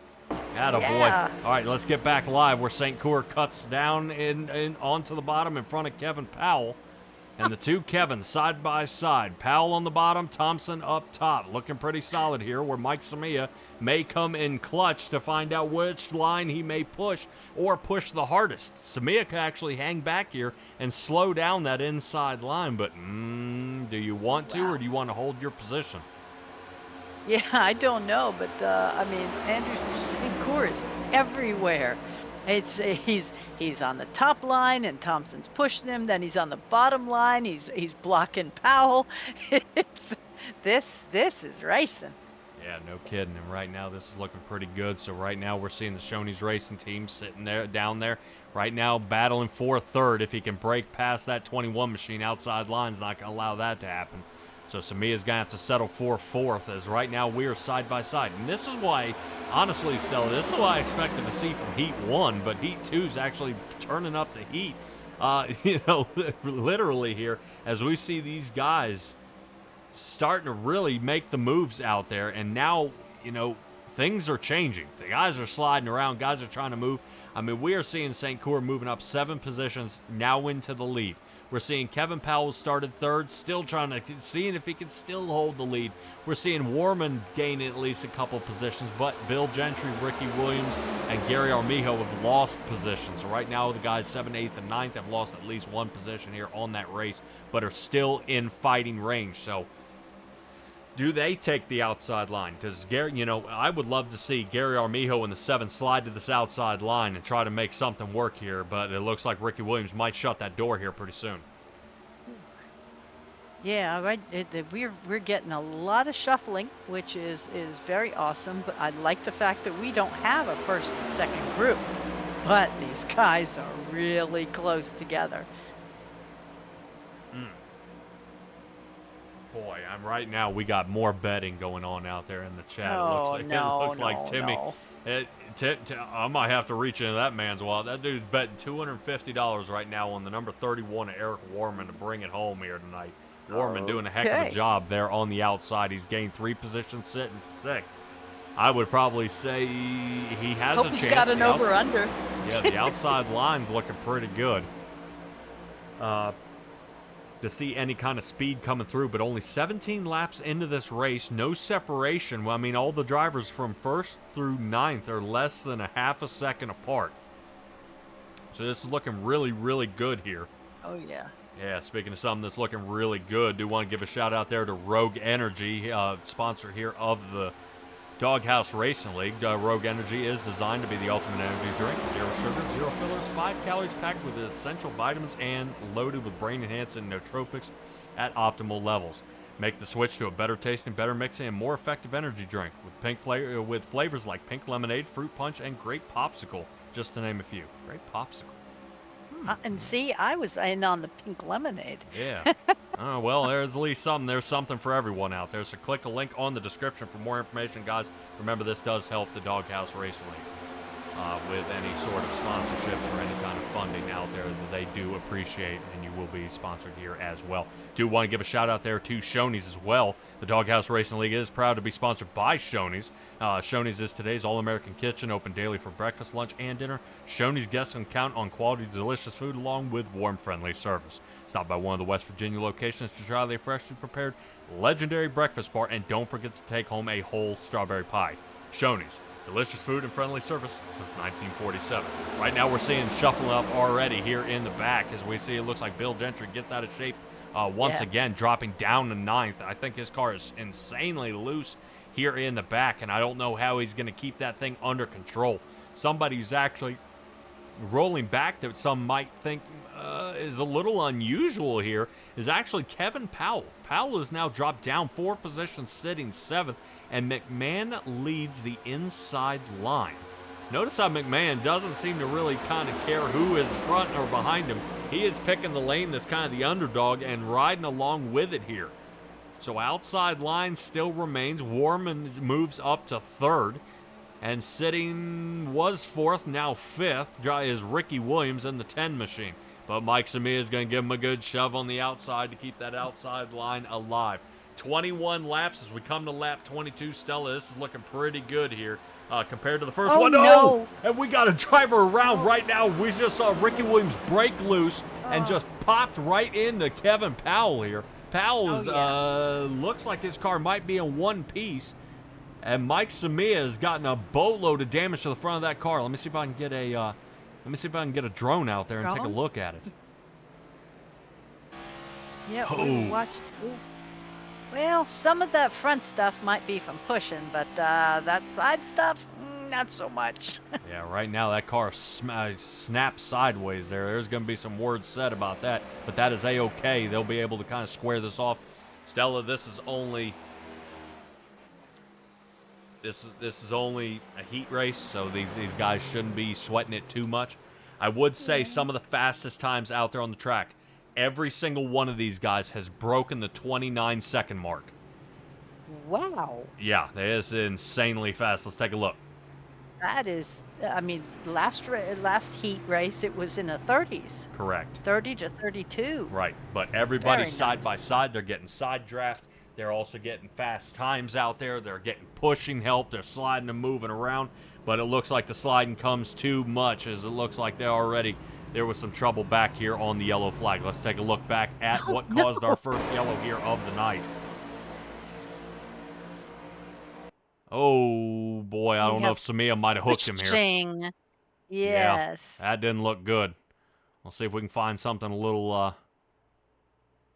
Attaboy. Yeah. All right, let's get back live where St. Cyr cuts down in onto the bottom in front of Kevin Powell. And the two Kevins side by side. Powell on the bottom, Thompson up top. Looking pretty solid here, where Mike Samia may come in clutch to find out which line he may push or push the hardest. Samia could actually hang back here and slow down that inside line. But do you want to, or do you want to hold your position? Yeah, I don't know, but I mean, Andrew St. Cyr is everywhere. He's on the top line, and Thompson's pushing him. Then he's on the bottom line. He's blocking Powell. This is racing. Yeah, no kidding. And right now, this is looking pretty good. So right now, we're seeing the Shoney's Racing team sitting there, down there, right now battling for third. If he can break past that 21 machine outside line's not going to allow that to happen. So Samia's going to have to settle for fourth, as right now we are side by side. And this is why, honestly, Stella, this is what I expected to see from Heat 1, but Heat 2 is actually turning up the heat, literally here, as we see these guys starting to really make the moves out there. And now, things are changing. The guys are sliding around. Guys are trying to move. I mean, we are seeing St. Cyr moving up 7 positions now into the lead. We're seeing Kevin Powell started third, still trying to seeing if he can still hold the lead. We're seeing Warman gain at least a couple positions, but Bill Gentry, Ricky Williams, and Gary Armijo have lost positions. So right now, the guys 7th, 8th, and 9th have lost at least one position here on that race, but are still in fighting range. So do they take the outside line? Does Gary, I would love to see Gary Armijo in the 7th slide to this outside line and try to make something work here, but it looks like Ricky Williams might shut that door here pretty soon. Yeah, right. We're getting a lot of shuffling, which is very awesome. But I like the fact that we don't have a first and second group, but these guys are really close together. Boy, right now we got more betting going on out there in the chat. It looks like Timmy. I might have to reach into that man's wallet. That dude's betting $250 right now on the number 31 of Eric Warman to bring it home here tonight. Warman doing a heck of a job there on the outside. He's gained 3 positions, sitting 6th. I would probably say he has a chance. He's got an over-under. Yeah, the outside line's looking pretty good. To see any kind of speed coming through, but only 17 laps into this race, no separation. Well, I mean, all the drivers from 1st through 9th are less than a half a second apart. So this is looking really, really good here. Oh, yeah. Yeah, speaking of something that's looking really good, do want to give a shout out there to Rogue Energy, sponsor here of the Doghouse Racing League. Rogue Energy is designed to be the ultimate energy drink. 0 sugar, 0 fillers, 5 calories, packed with essential vitamins and loaded with brain-enhancing nootropics at optimal levels. Make the switch to a better tasting, better mixing, and more effective energy drink with flavors like pink lemonade, fruit punch, and grape popsicle, just to name a few. Grape popsicle. And see, I was in on the pink lemonade. Yeah. Well, there's at least something. There's something for everyone out there. So click a link on the description for more information, guys. Remember, this does help the Doghouse Racing League with any sort of sponsorships or any kind of funding out there that they do appreciate, and you will be sponsored here as well. Do want to give a shout out there to Shoney's as well. The Doghouse Racing League is proud to be sponsored by Shoney's. Shoney's is today's all-American kitchen, open daily for breakfast, lunch, and dinner. Shoney's guests can count on quality, delicious food along with warm, friendly service. Stop by one of the West Virginia locations to try their freshly prepared legendary breakfast bar, and don't forget to take home a whole strawberry pie. Shoney's, delicious food and friendly service since 1947. Right now we're seeing shuffling up already here in the back, as we see it looks like Bill Gentry gets out of shape once again, dropping down to 9th. I think his car is insanely loose here in the back, and I don't know how he's going to keep that thing under control. Somebody who's actually rolling back that some might think is a little unusual here is actually Kevin Powell. Powell has now dropped down 4 positions, sitting 7th, and McMahon leads the inside line. Notice how McMahon doesn't seem to really kind of care who is front or behind him. He is picking the lane that's kind of the underdog and riding along with it here. So outside line still remains. Warman moves up to 3rd. And sitting was 4th, now 5th, is Ricky Williams in the 10 machine. But Mike Samia is going to give him a good shove on the outside to keep that outside line alive. 21 laps as we come to lap 22. Stella, this is looking pretty good here compared to the first one. No! And we got a driver around right now. We just saw Ricky Williams break loose and just popped right into Kevin Powell here. Powell's looks like his car might be in one piece. And Mike Samia has gotten a boatload of damage to the front of that car. Let me see if I can get a drone out there and take a look at it. Yeah, Oh. watch. Ooh. Well, some of that front stuff might be from pushing, but that side stuff, not so much. Yeah, right now that car snaps sideways there. There's going to be some words said about that, but that is A-okay. They'll be able to kind of square this off. Stella, this is only a heat race, so these guys shouldn't be sweating it too much. I would say some of the fastest times out there on the track, every single one of these guys has broken the 29-second mark. Wow. Yeah, that is insanely fast. Let's take a look. That is, I mean, last heat race, it was in the 30s. Correct. 30 to 32. Right, but everybody's Very side nice. by side. They're getting side draft. They're also getting fast times out there. They're getting pushing help. They're sliding and moving around. But it looks like the sliding comes too much, as it looks like there was some trouble back here on the yellow flag. Let's take a look back at what caused our first yellow here of the night. Oh, boy, I don't know if Samia might have hooked him here. Pushing. Yes. Yeah, that didn't look good. We'll see if we can find something a little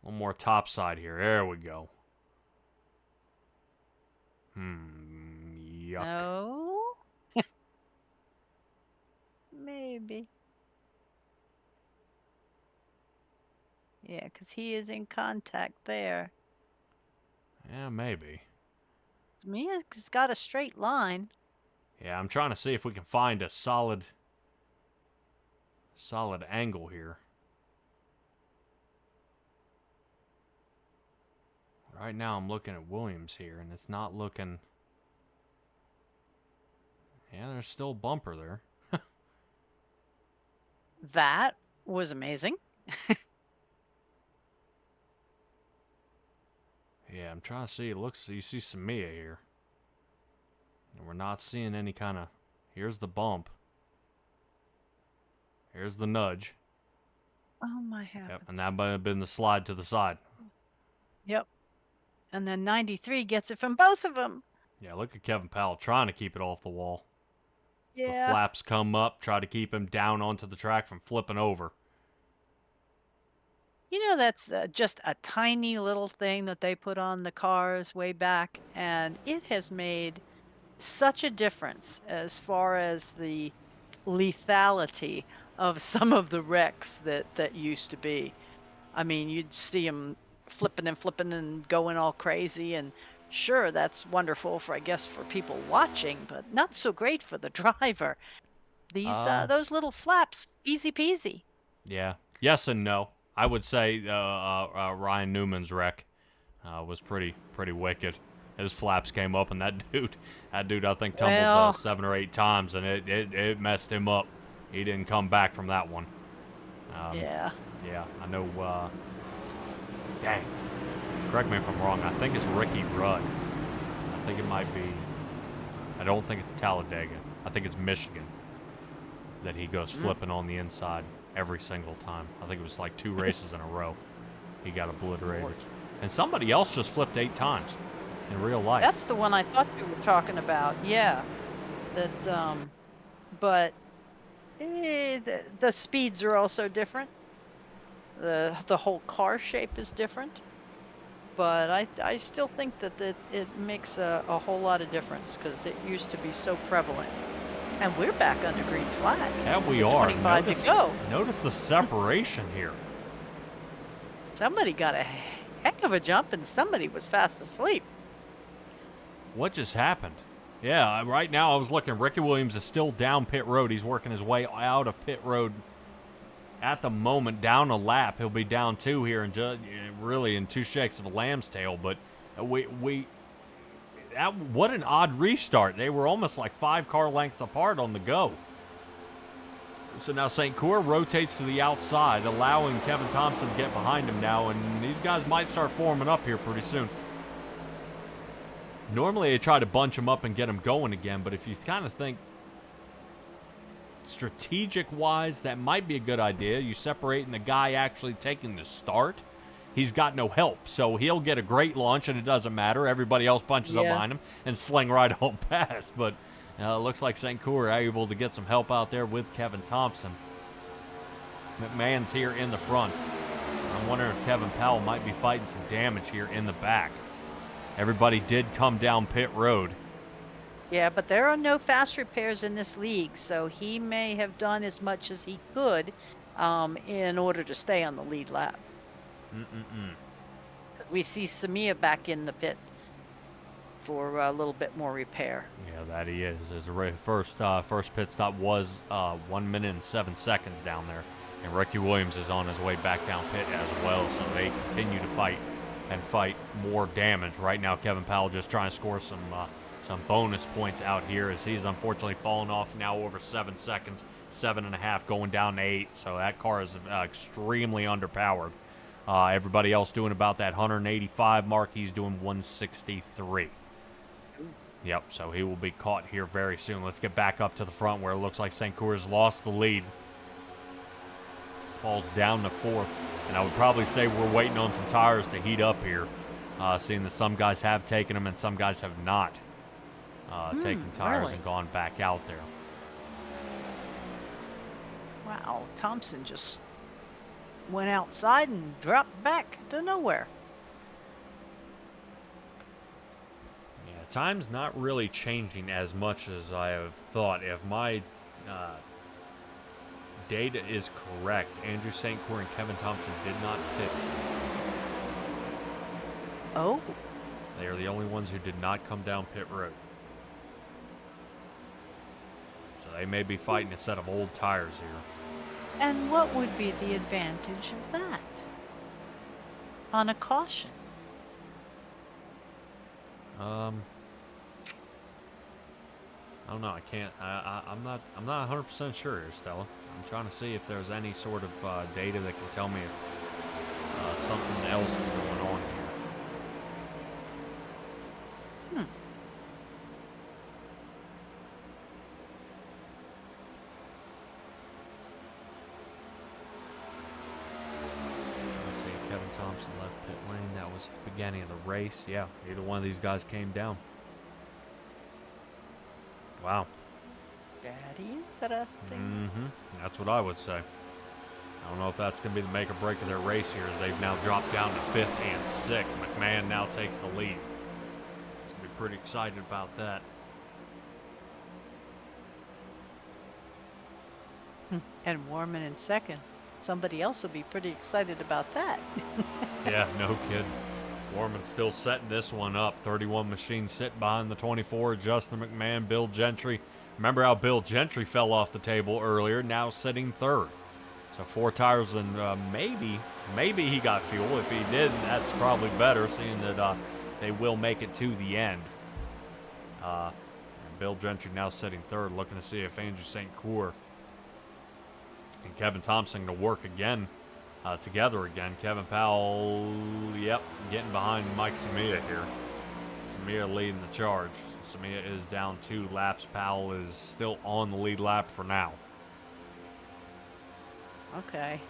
more topside here. There we go. Yuck. No. Maybe. Yeah, because he is in contact there. Yeah, maybe. Mia's got a straight line. Yeah, I'm trying to see if we can find a solid angle here. Right now I'm looking at Williams here, and it's not looking... Yeah, there's still a bumper there. That was amazing. Yeah, I'm trying to see. It looks... You see Samia here. And we're not seeing any kind of... Here's the bump. Here's the nudge. Oh, my heavens. Yep, and that might have been the slide to the side. Yep. And then 93 gets it from both of them. Yeah, look at Kevin Powell trying to keep it off the wall. As Yeah. the flaps come up, try to keep him down onto the track from flipping over. You know, that's just a tiny little thing that they put on the cars way back, and it has made such a difference as far as the lethality of some of the wrecks that used to be. I mean, you'd see them flipping and going all crazy, and sure, that's wonderful for, I guess, for people watching, but not so great for the driver. Those little flaps, easy peasy. Yeah. Yes and no. I would say Ryan Newman's wreck was pretty wicked. His flaps came up, and that dude I think tumbled 7 or 8 times, and it messed him up. He didn't come back from that one. Yeah. Yeah, I know. Dang. Correct me if I'm wrong. I think it's Ricky Rudd. I think it might be. I don't think it's Talladega. I think it's Michigan that he goes flipping on the inside every single time. I think it was like 2 races in a row. He got obliterated. And somebody else just flipped 8 times in real life. That's the one I thought you were talking about. Yeah. That, but the speeds are also different. The whole car shape is different. But I still think that it makes a whole lot of difference because it used to be so prevalent. And we're back under green flag. Yeah, we are. 25 to go. Notice the separation here. Somebody got a heck of a jump and somebody was fast asleep. What just happened? Yeah, right now I was looking. Ricky Williams is still down pit road. He's working his way out of pit road at the moment, down a lap. He'll be down 2 here, and really in 2 shakes of a lamb's tail. But what an odd restart. They were almost like 5 car lengths apart on the go. So now St. Cour rotates to the outside, allowing Kevin Thompson to get behind him now, and these guys might start forming up here pretty soon. Normally they try to bunch him up and get him going again, but if you kind of think strategic-wise, that might be a good idea. You separate and the guy actually taking the start, he's got no help, so he'll get a great launch and it doesn't matter. Everybody else punches up behind him and sling right home past, but looks like St. Cour are able to get some help out there with Kevin Thompson. McMahon's here in the front. I'm wondering if Kevin Powell might be fighting some damage here in the back. Everybody did come down pit road. Yeah, but there are no fast repairs in this league, so he may have done as much as he could in order to stay on the lead lap. We see Samia back in the pit for a little bit more repair. Yeah, that he is. His first pit stop was 1 minute and 7 seconds down there, and Ricky Williams is on his way back down pit as well, so they continue to fight and fight more damage. Right now, Kevin Powell just trying to score some bonus points out here, as he's unfortunately fallen off now over 7 seconds, 7.5 going down to 8. So that car is extremely underpowered. Everybody else doing about that 185 mark. He's doing 163. Yep, so he will be caught here very soon. Let's get back up to the front where it looks like St. Cour's lost the lead. Falls down to 4th. And I would probably say we're waiting on some tires to heat up here, seeing that some guys have taken them and some guys have not taken tires and gone back out there. Wow, Thompson just went outside and dropped back to nowhere. Yeah, time's not really changing as much as I have thought. If my data is correct, Andrew St. Cour and Kevin Thompson did not pit. Oh. They are the only ones who did not come down pit road. So they may be fighting a set of old tires here. And what would be the advantage of that? On a caution? I don't know. I can't. I'm not 100% sure here, Stella. I'm trying to see if there's any sort of data that can tell me if something else is going on here. Let's see. Kevin Thompson left pit lane. That was the beginning of the race. Yeah, either one of these guys came down. Wow. Very interesting. That's what I would say. I don't know if that's going to be the make or break of their race here, as they've now dropped down to 5th and 6th. McMahon now takes the lead. It's going to be pretty excited about that. And Warman in 2nd. Somebody else will be pretty excited about that. Yeah, no kid. Warman's still setting this one up. 31 machines sitting behind the 24. Justin McMahon, Bill Gentry. Remember how Bill Gentry fell off the table earlier, now sitting 3rd. So 4 tires, and maybe he got fuel. If he did, that's probably better, seeing that they will make it to the end. And Bill Gentry now sitting 3rd, looking to see if Andrew St. Cour and Kevin Thompson to work again, together again. Kevin Powell, yep, getting behind Mike Samia here. Samia leading the charge. Samia is down 2 laps. Powell is still on the lead lap for now. Okay.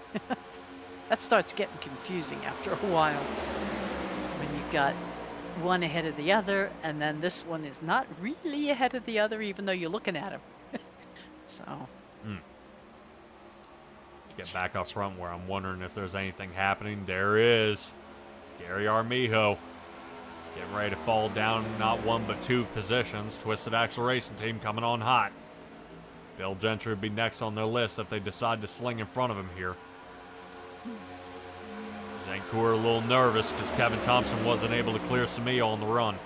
That starts getting confusing after a while. When you've got one ahead of the other, and then this one is not really ahead of the other, even though you're looking at him. So. Let's get back up front where I'm wondering if there's anything happening. There is. Gary Armijo getting ready to fall down not 1 but 2 positions. Twisted Axle Racing Team coming on hot. Bill Gentry would be next on their list if they decide to sling in front of him here. St. Cour a little nervous because Kevin Thompson wasn't able to clear Samia on the run.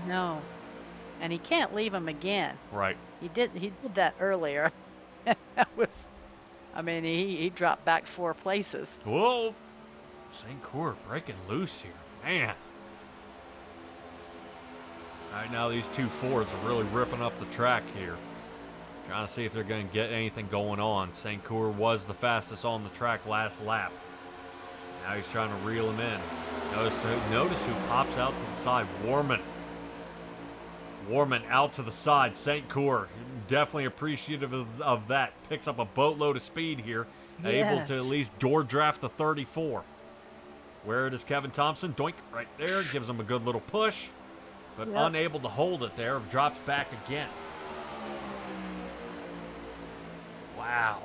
No. And he can't leave him again. Right. He did that earlier. That was, I mean, he dropped back 4 places. Whoa. St. Cour breaking loose here. Man. Right now, these two Fords are really ripping up the track here. Trying to see if they're going to get anything going on. St. Cour was the fastest on the track last lap. Now he's trying to reel him in. Notice who pops out to the side. Warman. Warman out to the side. St. Cour, definitely appreciative of that. Picks up a boatload of speed here. Able to at least door draft the 34. Where does Kevin Thompson? Doink, right there. Gives him a good little push. But unable to hold it there. Drops back again. Wow.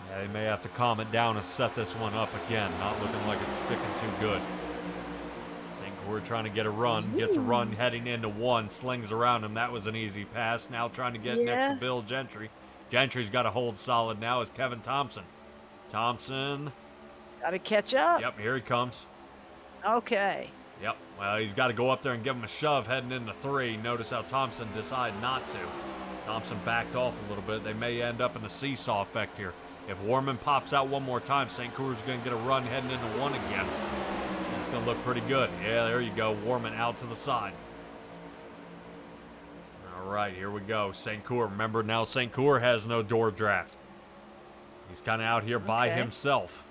Yeah, they may have to calm it down and set this one up again. Not looking like it's sticking too good. St. Cour trying to get a run. Gets a run heading into one. Slings around him. That was an easy pass. Now trying to get next to Bill Gentry. Gentry's got to hold solid now as Kevin Thompson. Thompson. Got to catch up. Yep, here he comes. Okay. Yep, well, he's got to go up there and give him a shove heading into 3. Notice how Thompson decided not to. Thompson backed off a little bit. They may end up in a seesaw effect here. If Warman pops out one more time, St. Cour's going to get a run heading into 1 again. It's going to look pretty good. Yeah, there you go. Warman out to the side. All right, here we go. St. Cour. Remember, now St. Cour has no door draft. He's kind of out here by himself.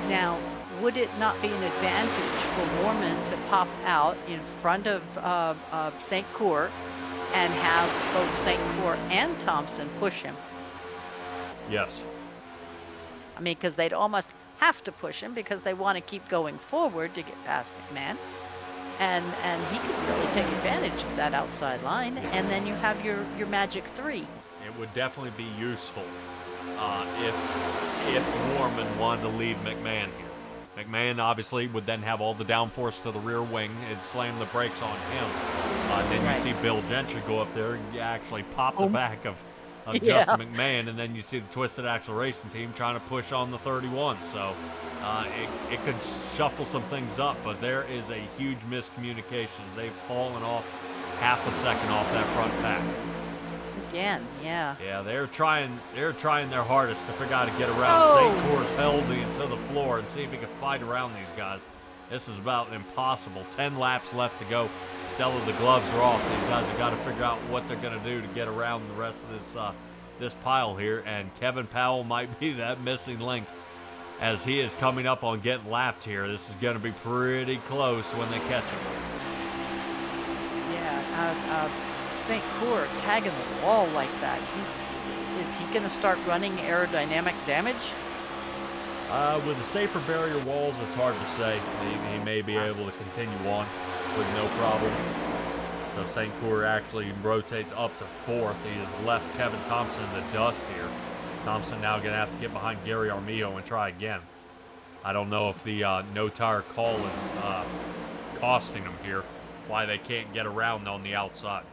Now, would it not be an advantage for Warman to pop out in front of St. Cour and have both St. Cour and Thompson push him? Yes. I mean, because they'd almost have to push him because they want to keep going forward to get past McMahon. And he could really take advantage of that outside line. And then you have your magic 3. It would definitely be useful if Warman wanted to leave McMahon here. McMahon obviously would then have all the downforce to the rear wing and slam the brakes on him. Then you see Bill Gentry go up there and actually pop the back of Justin McMahon, and then you see the Twisted Axle Racing team trying to push on the 31. So it could shuffle some things up, but there is a huge miscommunication. They've fallen off half a second off that front pack. Again, yeah. Yeah, they're trying their hardest to figure out how to get around. St. Cour's held him to the floor and see if he can fight around these guys. This is about impossible. 10 laps left to go. Stella, the gloves are off. These guys have got to figure out what they're going to do to get around the rest of this pile here. And Kevin Powell might be that missing link as he is coming up on getting lapped here. This is going to be pretty close when they catch him. Yeah, St. Cour tagging the wall like that. Is he going to start running aerodynamic damage? With the safer barrier walls, it's hard to say. He may be able to continue on with no problem. So St. Cour actually rotates up to 4th. He has left Kevin Thompson in the dust here. Thompson now going to have to get behind Gary Armijo and try again. I don't know if the no tire call is costing him here, why they can't get around on the outside.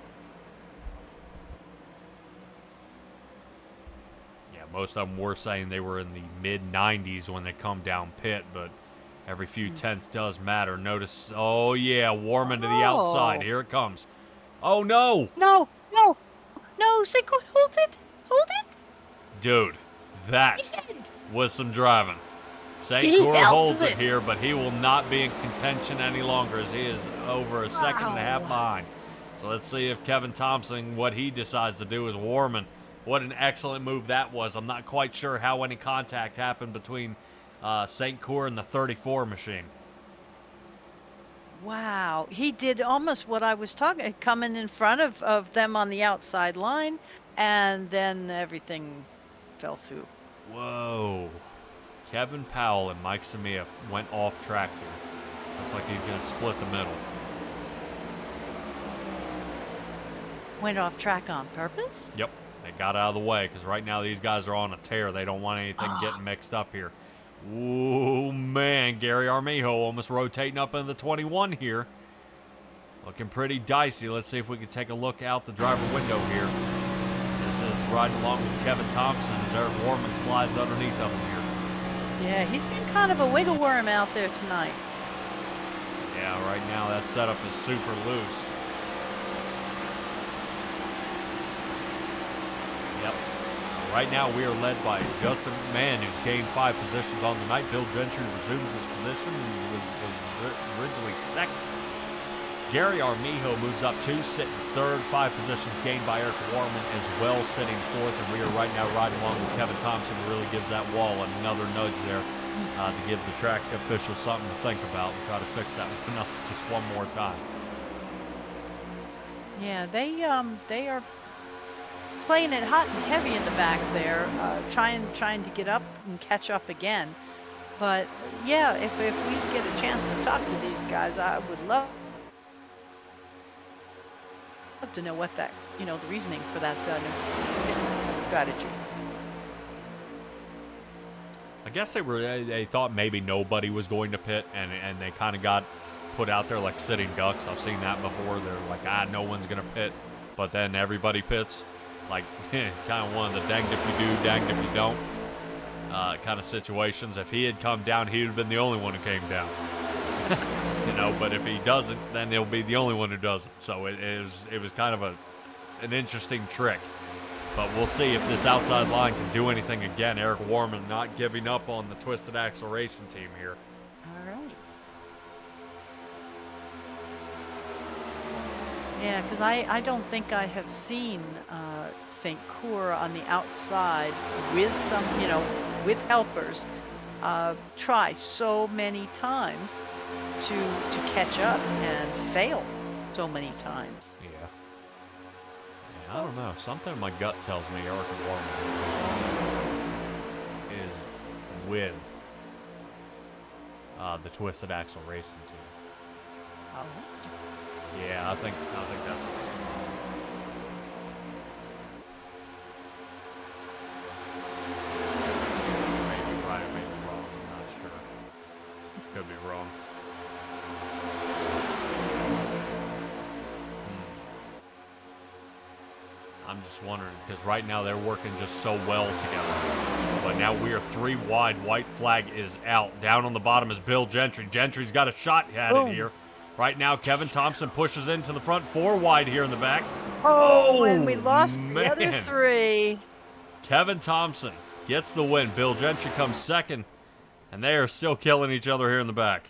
Most of them were saying they were in the mid-90s when they come down pit, but every few tenths does matter. Notice, oh yeah, Warman to the outside. Here it comes. Oh no! No, St. Cour, hold it! Dude, that was some driving. St. Cour holds it here, but he will not be in contention any longer as he is over a second and a half behind. So let's see if Kevin Thompson, what he decides to do is Warman. What an excellent move that was. I'm not quite sure how any contact happened between St. Cour and the 34 machine. Wow. He did almost what I was talking, coming in front of them on the outside line, and then everything fell through. Whoa. Kevin Powell and Mike Samia went off track here. Looks like he's going to split the middle. Went off track on purpose? Yep. They got out of the way because right now these guys are on a tear. They don't want anything getting mixed up here. Ooh, man. Gary Armijo almost rotating up into the 21 here. Looking pretty dicey. Let's see if we can take a look out the driver window here. This is riding along with Kevin Thompson as Eric Warman slides underneath of him here. Yeah, he's been kind of a wiggle worm out there tonight. Yeah, right now that setup is super loose. Right now, we are led by Justin McMahon, who's gained 5 positions on the night. Bill Gentry resumes his position and was originally second. Gary Armijo moves up 2, sitting third. 5 positions gained by Eric Warman as well, sitting fourth. And we are right now riding along with Kevin Thompson, who really gives that wall another nudge there to give the track officials something to think about and try to fix that one up just one more time. Yeah, they are playing it hot and heavy in the back there, trying to get up and catch up again. But yeah, if we get a chance to talk to these guys, I would love to know what that, the reasoning for that new strategy. I guess they thought maybe nobody was going to pit, and they kind of got put out there like sitting ducks. I've seen that before. They're like, no one's going to pit, but then everybody pits. Like, kind of one of the danged if you do, danged if you don't kind of situations. If he had come down, he would have been the only one who came down. But if he doesn't, then he'll be the only one who doesn't. So it was kind of an interesting trick. But we'll see if this outside line can do anything again. Eric Warman not giving up on the Twisted Axle Racing team here. All right. Yeah, because I don't think I have seen St. Cour on the outside with some, with helpers, try so many times to catch up and fail so many times. Yeah. I don't know. Something in my gut tells me Eric Warman is with the Twisted Axle Racing team. Oh. Yeah, I think that's what's going on. Maybe right or maybe wrong. I'm not sure. Could be wrong. I'm just wondering, because right now they're working just so well together. But now we are 3 wide. White flag is out. Down on the bottom is Bill Gentry. Gentry's got a shot at it here. Right now, Kevin Thompson pushes into the front. 4 wide here in the back. Oh, and we lost the other 3. Kevin Thompson gets the win. Bill Gentry comes second, and they are still killing each other here in the back.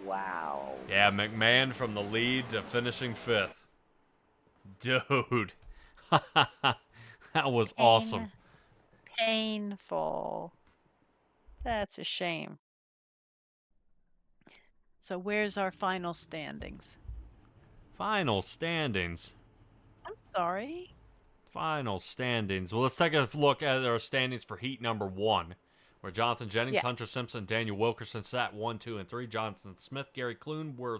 Wow. Yeah, McMahon from the lead to finishing 5th. Dude, that was awesome. Painful. That's a shame. So where's our final standings? Final standings. I'm sorry. Final standings. Well, let's take a look at our standings for heat number 1, where Jonathan Jennings, Hunter Simpson, Daniel Wilkerson sat 1, 2, and 3. Jonathan Smith, Gary Clune were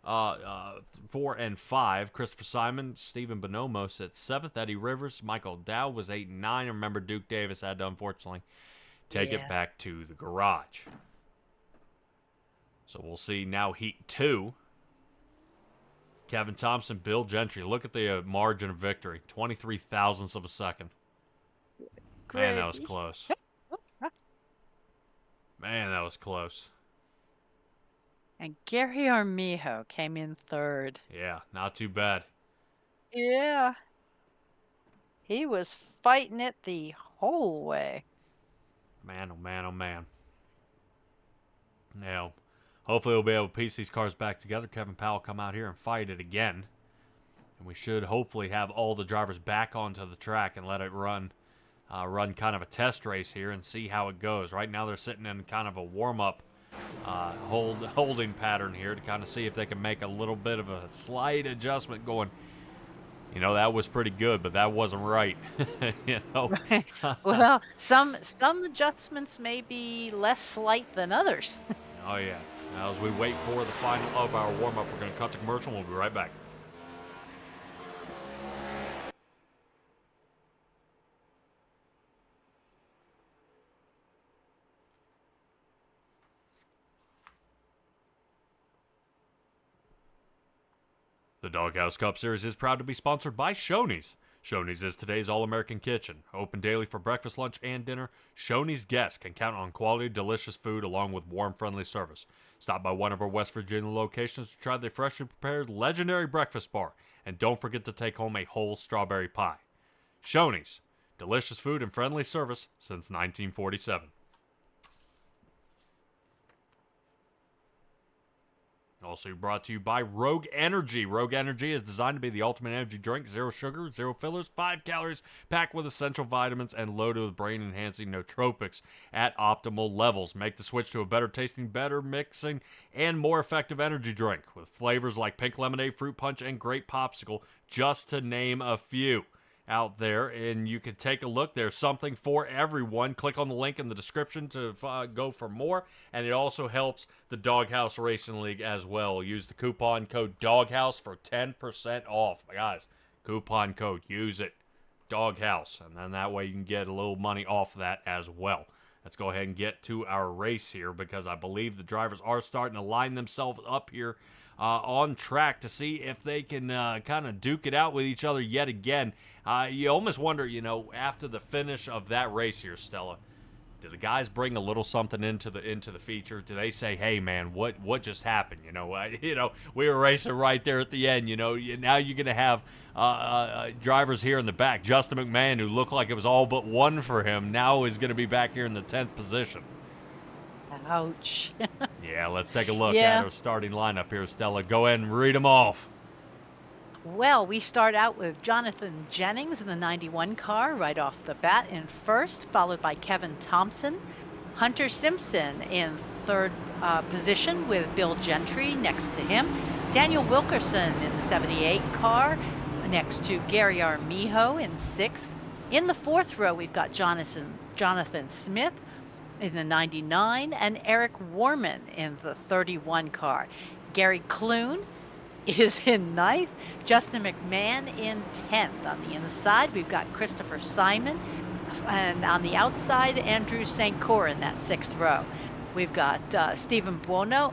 4 and 5. Christopher Simon, Stephen Bonomo at 7th. Eddie Rivers, Michael Dow was 8 and 9. Remember, Duke Davis had to unfortunately take it back to the garage. So we'll see now heat 2. Kevin Thompson, Bill Gentry. Look at the margin of victory. 23 thousandths of a second. Great. Man, that was close. Man, that was close. And Gary Armijo came in 3rd. Yeah, not too bad. Yeah. He was fighting it the whole way. Man, oh man, oh man. Now, hopefully we'll be able to piece these cars back together. Kevin Powell come out here and fight it again. And we should hopefully have all the drivers back onto the track and let it run kind of a test race here and see how it goes. Right now they're sitting in kind of a warm-up holding pattern here to kind of see if they can make a little bit of a slight adjustment going, that was pretty good, but that wasn't right. Well, some adjustments may be less slight than others. Oh, yeah. Now, as we wait for the final of our warm-up, we're going to cut to commercial, and we'll be right back. The Doghouse Cup Series is proud to be sponsored by Shoney's. Shoney's is today's all-American kitchen. Open daily for breakfast, lunch, and dinner, Shoney's guests can count on quality, delicious food along with warm, friendly service. Stop by one of our West Virginia locations to try the freshly prepared legendary breakfast bar. And don't forget to take home a whole strawberry pie. Shoney's, delicious food and friendly service since 1947. Also brought to you by Rogue Energy. Rogue Energy is designed to be the ultimate energy drink. 0 sugar, 0 fillers, 5 calories, packed with essential vitamins and loaded with brain-enhancing nootropics at optimal levels. Make the switch to a better tasting, better mixing, and more effective energy drink with flavors like pink lemonade, fruit punch, and grape popsicle, just to name a few out there. And you can take a look. There's something for everyone. Click on the link in the description to go for more. And it also helps the Doghouse Racing League as well. Use the coupon code DOGHOUSE for 10% off. Guys, coupon code, use it, Doghouse, and then that way you can get a little money off of that as well. Let's go ahead and get to our race here, because I believe the drivers are starting to line themselves up here on track to see if they can kind of duke it out with each other yet again. You almost wonder, after the finish of that race here, Stella, do the guys bring a little something into the feature? Do they say, "Hey, man, what just happened? We were racing right there at the end. Now you're gonna have drivers here in the back. Justin McMahon, who looked like it was all but one for him, now is gonna be back here in the 10th position." Ouch. Yeah, let's take a look Yeah. at our starting lineup here, Stella. Go ahead and read them off. Well, we start out with Jonathan Jennings in the 91 car right off the bat in first, followed by Kevin Thompson. Hunter Simpson in third position with Bill Gentry next to him. Daniel Wilkerson in the 78 car next to Gary Armijo in sixth. In the fourth row, we've got Jonathan Smith in the 99 and Eric Warman in the 31 car. Gary Clune is in ninth. Justin McMahon in 10th. On the inside, we've got Christopher Simon. And on the outside, Andrew St. Cyr in that sixth row. We've got Stephen Buono.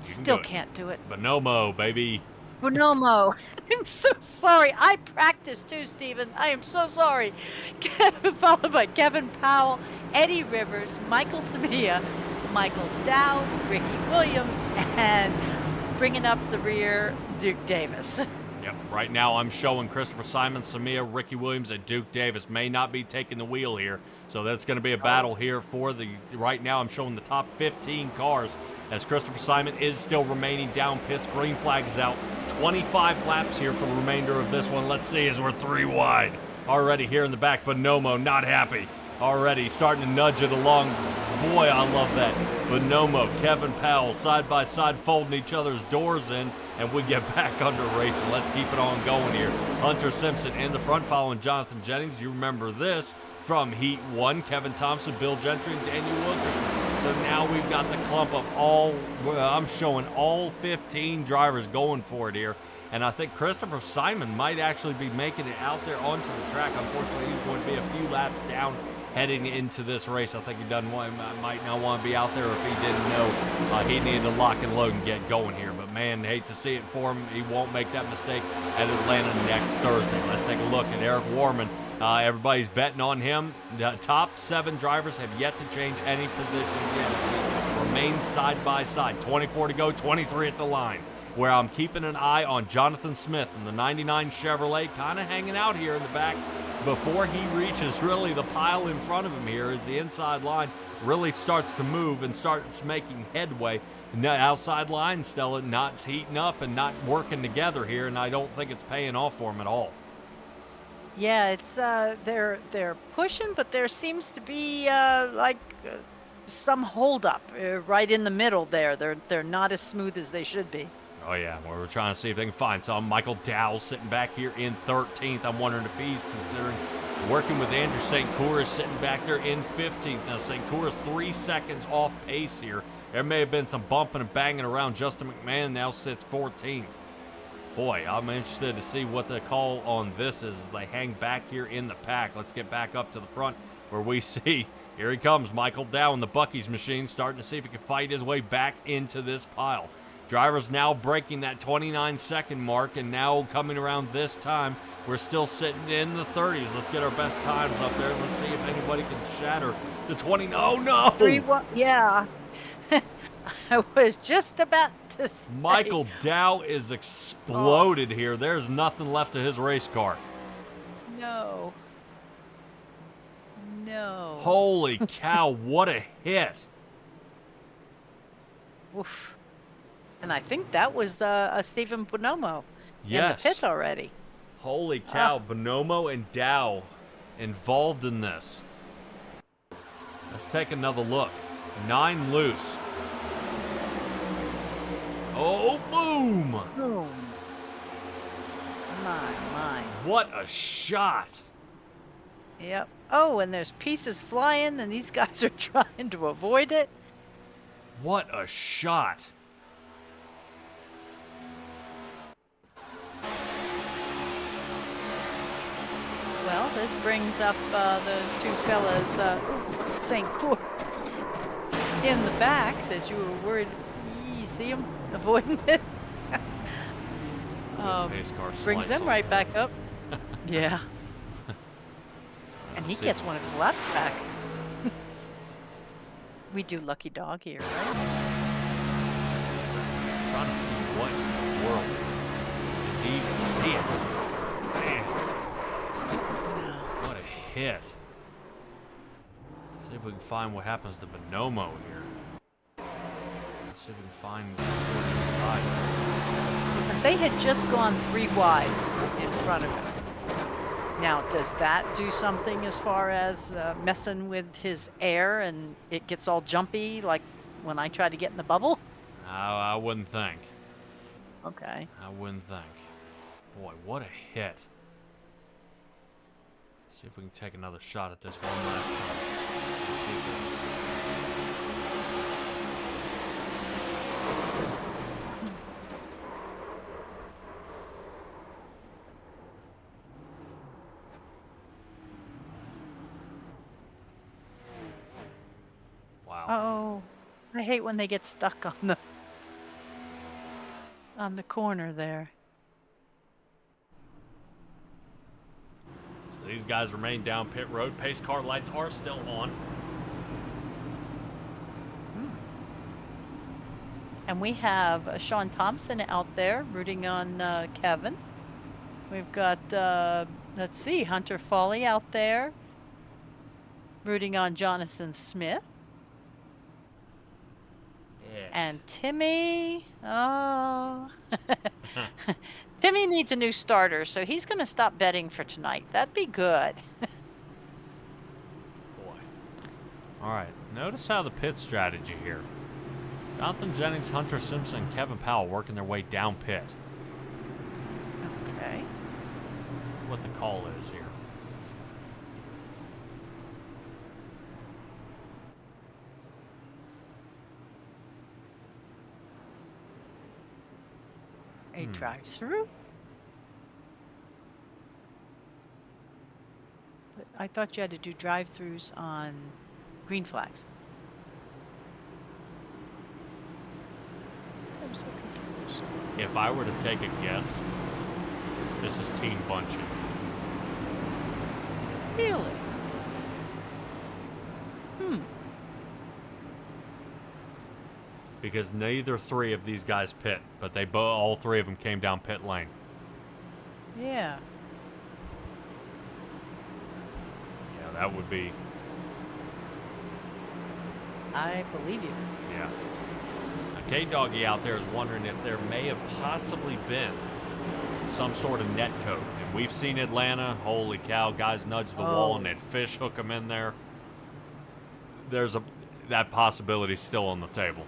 Still can't do it. Bonomo, baby. Bonomo. I'm so sorry. I practiced too, Stephen. I am so sorry. Followed by Kevin Powell, Eddie Rivers, Michael Samia, Michael Dowd, Ricky Williams, and bringing up the rear, Duke Davis. Yep, right now I'm showing Christopher Simon, Samia, Ricky Williams, and Duke Davis may not be taking the wheel here. So that's going to be a battle here for right now I'm showing the top 15 cars, as Christopher Simon is still remaining down pits. Green flag is out. 25 laps here for the remainder of this one. Let's see, as we're 3 wide. Already here in the back, Bonomo not happy. Already starting to nudge it along. Boy, I love that. Bonomo, Kevin Powell, side by side, folding each other's doors in, and we get back under racing. Let's keep it on going here. Hunter Simpson in the front, following Jonathan Jennings. You remember this from Heat 1. Kevin Thompson, Bill Gentry, and Daniel Wilkerson. So now we've got the clump of I'm showing all 15 drivers going for it here. And I think Christopher Simon might actually be making it out there onto the track. Unfortunately, he's going to be a few laps down heading into this race. I think he might not want to be out there if he didn't know he needed to lock and load and get going here. But man, hate to see it for him. He won't make that mistake at Atlanta next Thursday. Let's take a look at Eric Warman. Everybody's betting on him. The top 7 drivers have yet to change any positions yet. Remain side by side. 24 to go, 23 at the line. Where I'm keeping an eye on Jonathan Smith in the 99 Chevrolet, kind of hanging out here in the back before he reaches really the pile in front of him here, as the inside line really starts to move and starts making headway. And that outside line, Stella, not heating up and not working together here, and I don't think it's paying off for him at all. Yeah, it's they're pushing, but there seems to be some holdup right in the middle there. They're not as smooth as they should be. Oh, yeah. We're trying to see if they can find some. Michael Dow sitting back here in 13th. I'm wondering if he's considering working with Andrew St. Cyr, is sitting back there in 15th. Now, St. Cyr is 3 seconds off pace here. There may have been some bumping and banging around. Justin McMahon now sits 14th. Boy, I'm interested to see what the call on this is as they hang back here in the pack. Let's get back up to the front where we see, here he comes, Michael Dow in the Buc-ee's machine, starting to see if he can fight his way back into this pile. Drivers now breaking that 29-second mark, and now coming around this time, we're still sitting in the 30s. Let's get our best times up there. Let's see if anybody can shatter the 20. Oh, no! 3-1, yeah. I was just about to say. Michael Dow is exploded here. There's nothing left of his race car. No. No. Holy cow, what a hit. Oof. And I think that was a Stephen Bonomo in the Yes. pit already. Holy cow, Bonomo and Dow involved in this. Let's take another look. 9 loose. Oh, boom! Boom. My. What a shot! Yep. Oh, and there's pieces flying, and these guys are trying to avoid it. What a shot! Well, this brings up those two fellas, St. Cour in the back that you were worried. You see them avoiding it? Pace car Brings slice them on right there. back up. Yeah. And he See. gets one of his laps back. We do lucky dog here, right? Trying to see what in the world. Does he even see it? Man, what a hit. See if we can find what happens to Bonomo here. Let's see if we can find what's inside. Because they had just gone 3 wide in front of him. Now, does that do something as far as messing with his air and it gets all jumpy like when I try to get in the bubble? I wouldn't think. Okay. I wouldn't think. Boy, what a hit. See if we can take another shot at this one last time. Wow. Oh, I hate when they get stuck on the corner there. So these guys remain down pit road. Pace car lights are still on. And we have Sean Thompson out there rooting on Kevin. We've got, let's see, Hunter Foley out there rooting on Jonathan Smith. Yeah. And Timmy, oh. Timmy needs a new starter, so he's going to stop betting for tonight. That'd be good. Boy. All right. Notice how the pit strategy here. Jonathan Jennings, Hunter Simpson, and Kevin Powell working their way down pit. Okay. What the call is here. A drive-through? But I thought you had to do drive-throughs on green flags. I'm so confused. If I were to take a guess, this is team bunching. Really? Because neither 3 of these guys pit, but all 3 of them came down pit lane. Yeah. Yeah, that would be. I believe you. Yeah. Now, K-Doggy out there is wondering if there may have possibly been some sort of net code. And we've seen Atlanta. Holy cow, guys nudge the wall and that fish hook them in there. That possibility still on the table.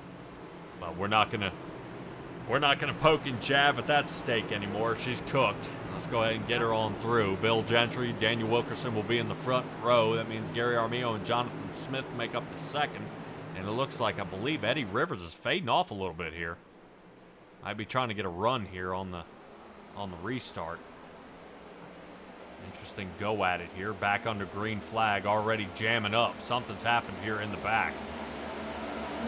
But we're not gonna poke and jab at that steak anymore. She's cooked. Let's go ahead and get her on through. Bill Gentry, Daniel Wilkerson will be in the front row. That means Gary Armio and Jonathan Smith make up the second. And it looks like, I believe, Eddie Rivers is fading off a little bit here. Might be trying to get a run here on the restart. Interesting go at it here. Back under green flag, already jamming up. Something's happened here in the back.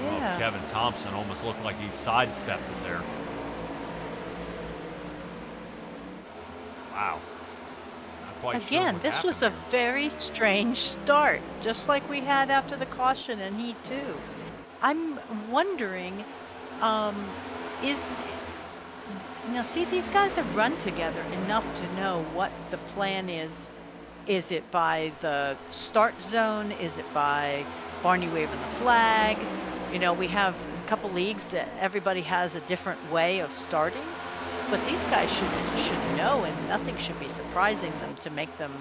Yeah. Kevin Thompson almost looked like he sidestepped it there. Wow. Not quite sure Again, what this was a happened here. very strange start, just like we had after the caution in Heat 2. I'm wondering, now see, these guys have run together enough to know what the plan is Is it by the start zone? Is it by Barney waving the flag? You know, we have a couple leagues that everybody has a different way of starting, but these guys should know, and nothing should be surprising them to make them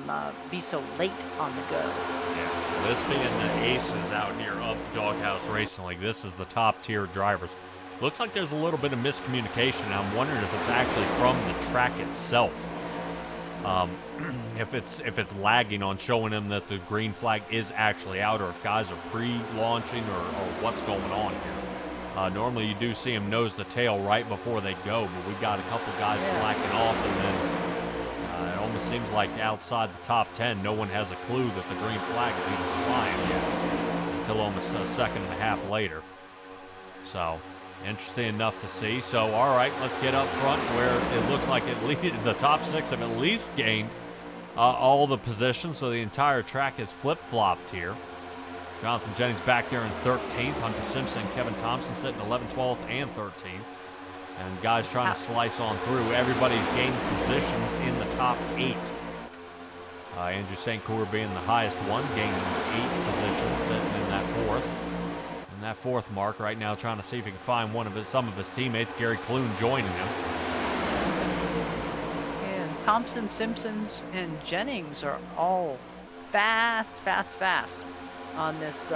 be so late on the go. Yeah, this being the aces out here of Doghouse Racing League, this is the top tier drivers. Looks like there's a little bit of miscommunication, and I'm wondering if it's actually from the track itself. If it's lagging on showing them that the green flag is actually out, or if guys are pre-launching, or what's going on here. Normally you do see them nose to tail right before they go, but we got a couple guys slacking off, and then it almost seems like outside the top 10, no one has a clue that the green flag is even flying yet until almost a second and a half later. So, interesting enough to see. So, all right, let's get up front where it looks like the top 6 have at least gained all the positions, so the entire track is flip-flopped here. Jonathan Jennings back there in 13th. Hunter Simpson and Kevin Thompson sitting 11th, 12th, and 13th. And guys trying to slice on through. Everybody's gained positions in the top 8. Andrew St. Cour being the highest one, gaining 8 positions, sitting in that 4th. And that 4th mark right now, trying to see if he can find some of his teammates. Gary Clune joining him. And Thompson, Simpsons, and Jennings are all fast on this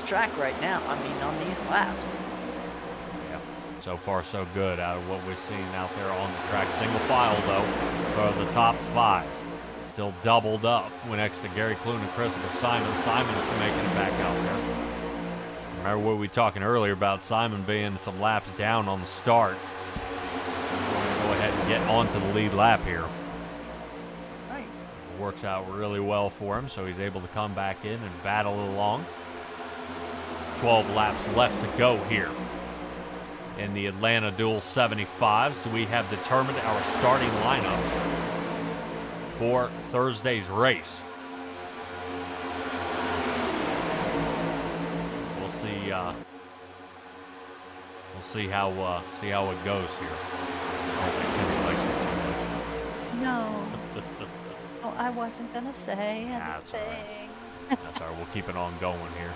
track right now. I mean, on these laps. Yeah, so far so good out of what we're seeing out there on the track. Single file though for the top 5. Still doubled up next to Gary Clune and Christopher Simon. Simon making it back out there. Remember what we were talking earlier about Simon being some laps down on the start. We're going to go ahead and get onto the lead lap here. Works out really well for him, so he's able to come back in and battle along. 12 laps left to go here in the Atlanta Duels 75. So we have determined our starting lineup for Thursday's race. We'll see. We'll see how it goes here. I don't think Timmy likes me too much. No. Oh, I wasn't gonna say anything. That's all right. That's all right. We'll keep it on going here.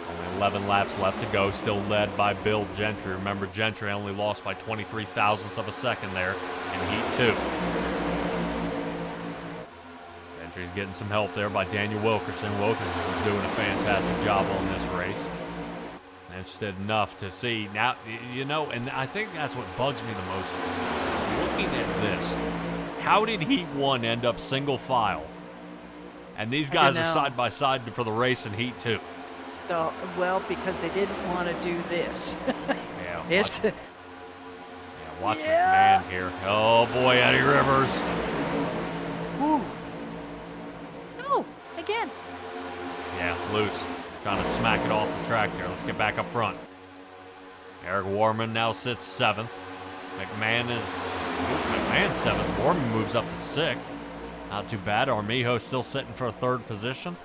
Only 11 laps left to go. Still led by Bill Gentry. Remember, Gentry only lost by 23 thousandths of a second there in Heat 2. Gentry's getting some help there by Daniel Wilkerson. Wilkerson is doing a fantastic job on this race. Interested enough to see now, you know, and I think that's what bugs me the most is looking at this. How did Heat 1 end up single file? And these guys are side by side for the race in Heat 2. Well, because they didn't want to do this. Yeah, watch McMahon here. Oh boy, Eddie Rivers. Woo. No, again. Yeah, loose. Trying to smack it off the track there. Let's get back up front. Eric Warman now sits 7th. McMahon's 7th. Warman moves up to 6th. Not too bad. Armijo's still sitting for a 3rd position.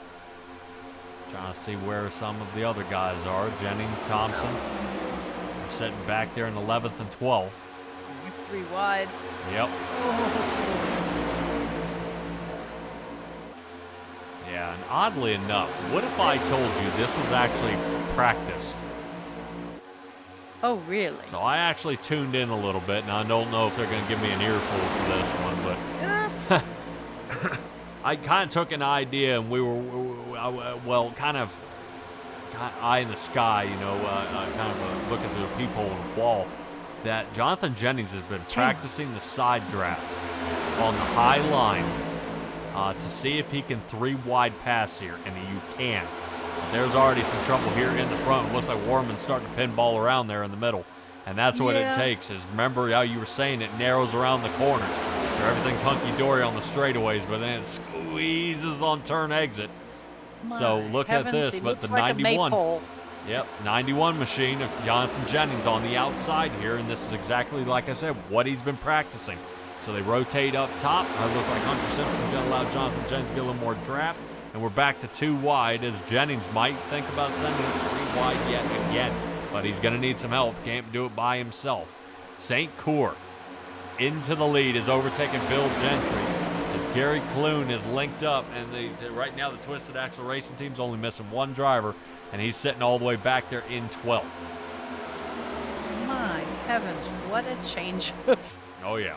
Trying to see where some of the other guys are. Jennings, Thompson. They're sitting back there in 11th and 12th. You're 3 wide. Yep. Yeah, and oddly enough, what if I told you this was actually practiced? Oh, really? So I actually tuned in a little bit, and I don't know if they're going to give me an earful for this one, but I kind of took an idea, and we were, well, kind of eye in the sky, you know, kind of looking through the peephole in the wall, that Jonathan Jennings has been practicing the side draft on the high line to see if he can 3-wide pass here, and you can. There's already some trouble here in the front. It looks like Warman's starting to pinball around there in the middle. And that's what it takes is, remember how you were saying it narrows around the corners. So everything's hunky-dory on the straightaways, but then it squeezes on turn exit. So look at this, but the like 91. Yep, 91 machine of Jonathan Jennings on the outside here, and this is exactly, like I said, what he's been practicing. So they rotate up top. It looks like Hunter Simpson's going to allow Jonathan Jennings to get a little more draft. And we're back to 2 wide as Jennings might think about sending it 3 wide yet again. But he's going to need some help. Can't do it by himself. St. Cour into the lead is overtaking Bill Gentry as Gary Clune is linked up, and right now the Twisted Axle Racing team's only missing one driver, and he's sitting all the way back there in 12th. My heavens, what a change of... Oh, yeah.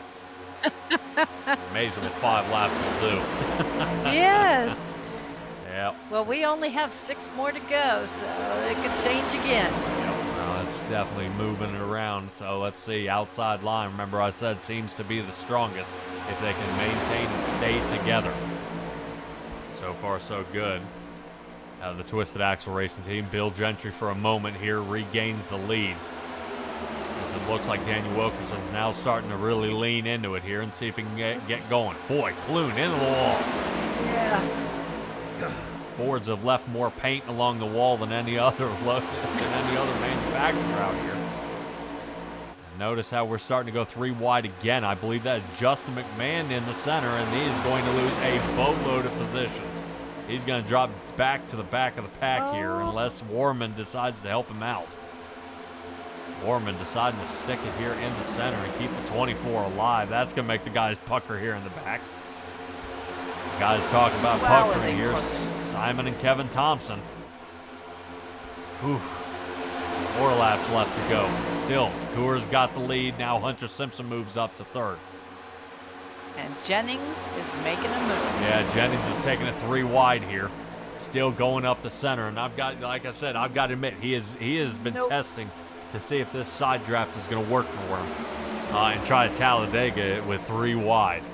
It's amazing what 5 laps will do. Yes. Yep. Well, we only have 6 more to go, so it could change again. Yep. It's definitely moving it around. So let's see. Outside line, remember I said, seems to be the strongest if they can maintain and stay together. So far, so good. Out of the Twisted Axle Racing team, Bill Gentry for a moment here regains the lead. As it looks like Daniel Wilkinson's now starting to really lean into it here and see if he can get going. Boy, Clune into the wall. Yeah. Fords have left more paint along the wall than any other manufacturer out here. And notice how we're starting to go 3 wide again. I believe that is Justin McMahon in the center, and he is going to lose a boatload of positions. He's going to drop back to the back of the pack here unless Warman decides to help him out. Warman deciding to stick it here in the center and keep the 24 alive. That's going to make the guys pucker here in the back. Guys talking about puckering here. Simon and Kevin Thompson. Whew. 4 laps left to go. Still, Coors got the lead. Now Hunter Simpson moves up to 3rd. And Jennings is making a move. Yeah, Jennings is taking it 3 wide here. Still going up the center. And like I said, I've got to admit, he has been testing to see if this side draft is going to work for him. And try to Talladega it with 3 wide.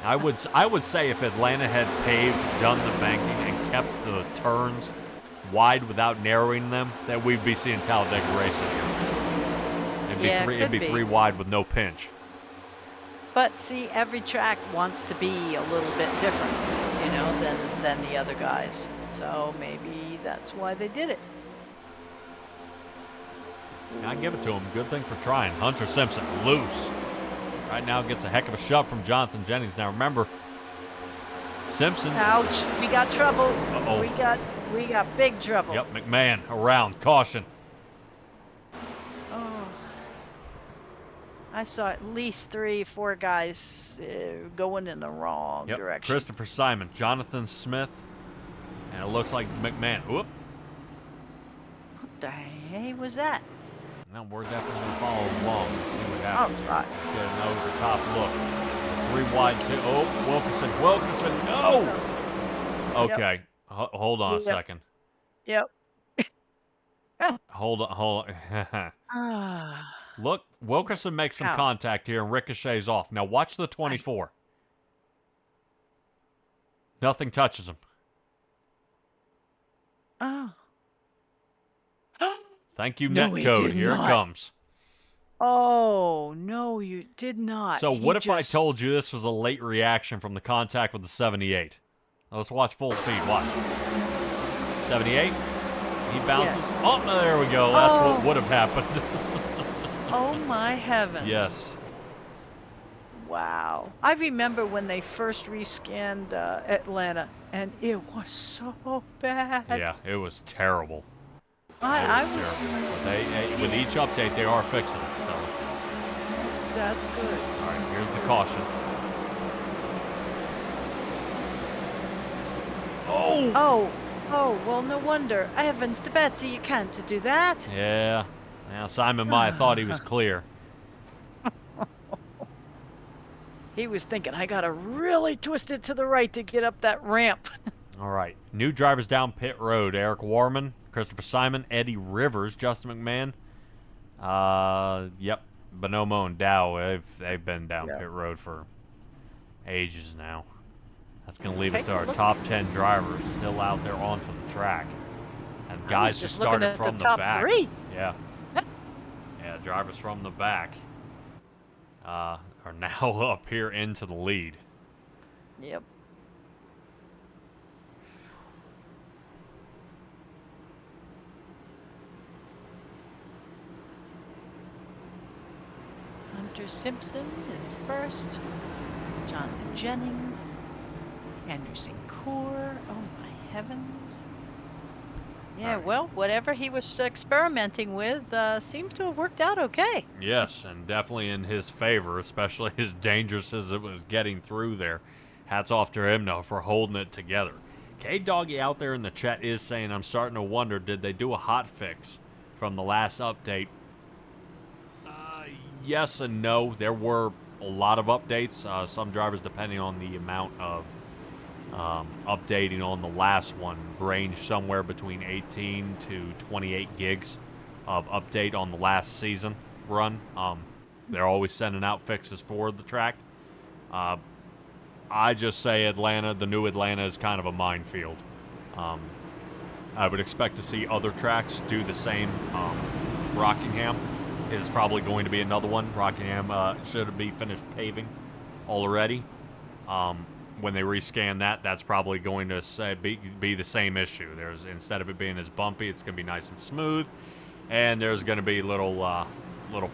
I would say if Atlanta had paved, done the banking, and kept the turns wide without narrowing them, that we'd be seeing Talladega racing here. It'd be 3 wide with no pinch. But see, every track wants to be a little bit different, you know, than the other guys. So maybe that's why they did it. I give it to him. Good thing for trying. Hunter Simpson loose. Right now gets a heck of a shove from Jonathan Jennings. Now remember, Simpson. Ouch! We got trouble. Uh-oh. We got big trouble. Yep, McMahon around. Caution. Oh. I saw at least 3, 4 guys going in the wrong direction. Christopher Simon, Jonathan Smith, and it looks like McMahon. Whoop. What the hey was that? Now we're definitely going to follow along and see what happens. All right. Let's get an over the top look. 3 wide, 2. Oh, Wilkinson, no! Okay, hold on a second. Yep. Hold on. Look, Wilkinson makes some contact here and ricochets off. Now watch the 24. Nothing touches him. Oh. Thank you, Netcode. Here it comes. Oh, no, you did not. So what if I told you this was a late reaction from the contact with the 78? Let's watch full speed. Watch. 78. He bounces. Yes. Oh, there we go. That's what would have happened. Oh, my heavens. Yes. Wow. I remember when they first rescanned Atlanta, and it was so bad. Yeah, it was terrible. I was. With each update, they are fixing it still. That's good. All right, here's the caution. Oh, well, no wonder. Evans to Betsy, you can't do that. Yeah. Now, Simon Maya thought he was clear. He was thinking, I got to really twist it to the right to get up that ramp. All right. New drivers down pit road. Eric Warman, Christopher Simon, Eddie Rivers, Justin McMahon. Yep. Bonomo and Dow, they've been down pit road for ages now. That's going to lead us to our top 10 drivers still out there onto the track. And guys who started from the back. 3. Yeah. Yeah, drivers from the back are now up here into the lead. Yep. Hunter Simpson in first. Jonathan Jennings. Andrew St. Coeur. Oh, my heavens. Yeah, well, whatever he was experimenting with seems to have worked out okay. Yes, and definitely in his favor, especially as dangerous as it was getting through there. hats off to him though for holding it together. K-Doggy out there in the chat is saying, I'm starting to wonder, did they do a hot fix from the last update? Yes and no. There were a lot of updates. Some drivers, depending on the amount of updating on the last one, range somewhere between 18 to 28 gigs of update on the last season run. They're always sending out fixes for the track. I just say Atlanta, the new Atlanta, is kind of a minefield. I would expect to see other tracks do the same. Rockingham is probably going to be another one. Rockingham should be finished paving already. When they rescan that, that's probably going to be the same issue. Instead of it being as bumpy, it's going to be nice and smooth, and there's going to be little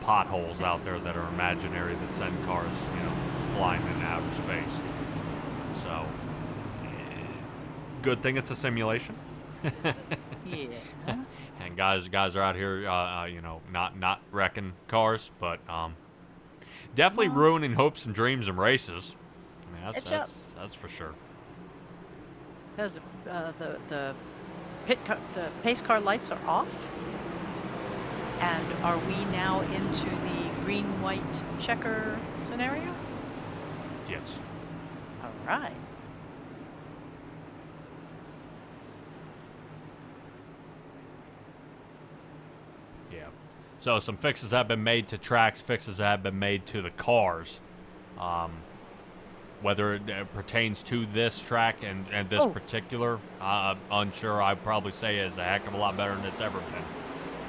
potholes out there that are imaginary that send cars, flying in outer space. So, good thing it's a simulation. Yeah. And guys are out here, not wrecking cars, but definitely ruining hopes and dreams and races. I mean, that's for sure. Because the pace car lights are off, and are we now into the green-white checker scenario? Yes. All right. Yeah. So some fixes have been made to tracks, fixes have been made to the cars. Whether it pertains to this track and this particular, unsure. I'd probably say is a heck of a lot better than it's ever been.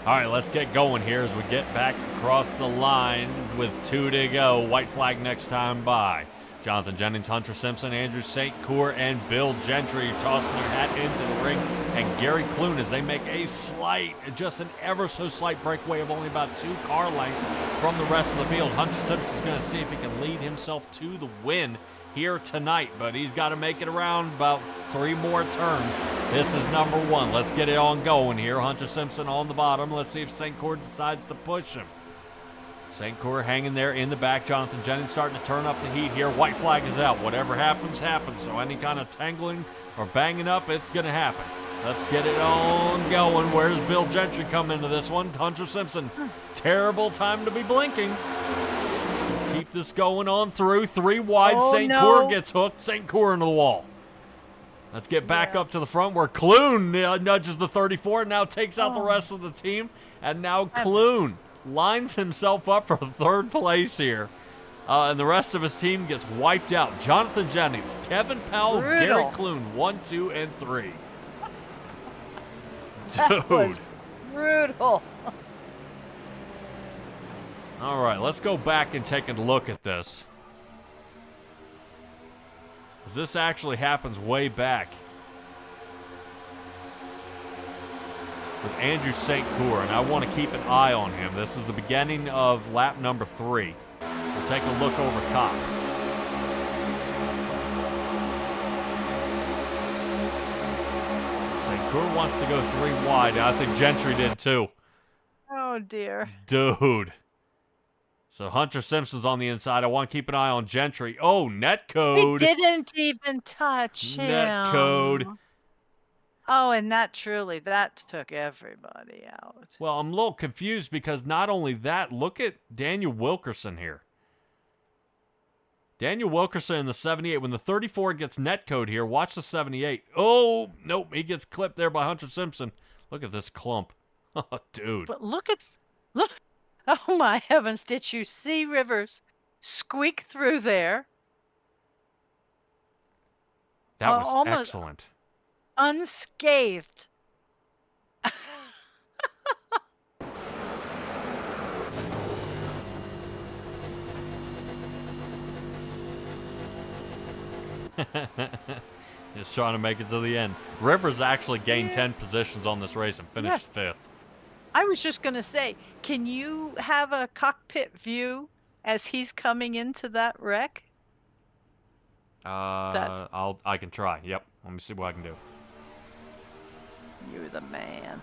All right, let's get going here as we get back across the line with 2 to go. White flag next time by. Jonathan Jennings, Hunter Simpson, Andrew St. Cour, and Bill Gentry tossing their hat into the ring. And Gary Clune as they make a just an ever so slight breakaway of only about 2 car lengths from the rest of the field. Hunter Simpson's going to see if he can lead himself to the win here tonight, but he's got to make it around about 3 more turns. This is number 1. Let's get it on going here. Hunter Simpson on the bottom. Let's see if St. Cour decides to push him. St. Cour hanging there in the back. Jonathan Jennings starting to turn up the heat here. White flag is out. Whatever happens, happens. So any kind of tangling or banging up, it's going to happen. Let's get it on going. Where's Bill Gentry come into this one? Hunter Simpson. Terrible time to be blinking. Let's keep this going on through. 3 wide. St. Cour gets hooked. St. Cour into the wall. Let's get back up to the front where Clune nudges the 34 and now takes out the rest of the team. And now Clune lines himself up for 3rd place here. And the rest of his team gets wiped out. Jonathan Jennings, Kevin Powell, Gary Clune, 1, 2, and 3. That was brutal. All right, let's go back and take a look at this. This actually happens way back with Andrew St. Cour, and I want to keep an eye on him. This is the beginning of lap number 3. We'll take a look over top. St. Cour wants to go 3 wide. I think Gentry did too. Oh, dear. Dude. So Hunter Simpson's on the inside. I want to keep an eye on Gentry. Oh, netcode. He didn't even touch him. Netcode. Oh, and that took everybody out. Well, I'm a little confused because not only that, look at Daniel Wilkerson here. Daniel Wilkerson in the 78. When the 34 gets netcode here, watch the 78. Oh, nope. He gets clipped there by Hunter Simpson. Look at this clump. Oh, dude. But look. Oh, my heavens. Did you see Rivers squeak through there? That was almost excellent. Unscathed. Just trying to make it to the end. Rivers actually gained 10 positions on this race and finished 5th. I was just going to say, can you have a cockpit view as he's coming into that wreck? I can try. Yep. Let me see what I can do. You're the man.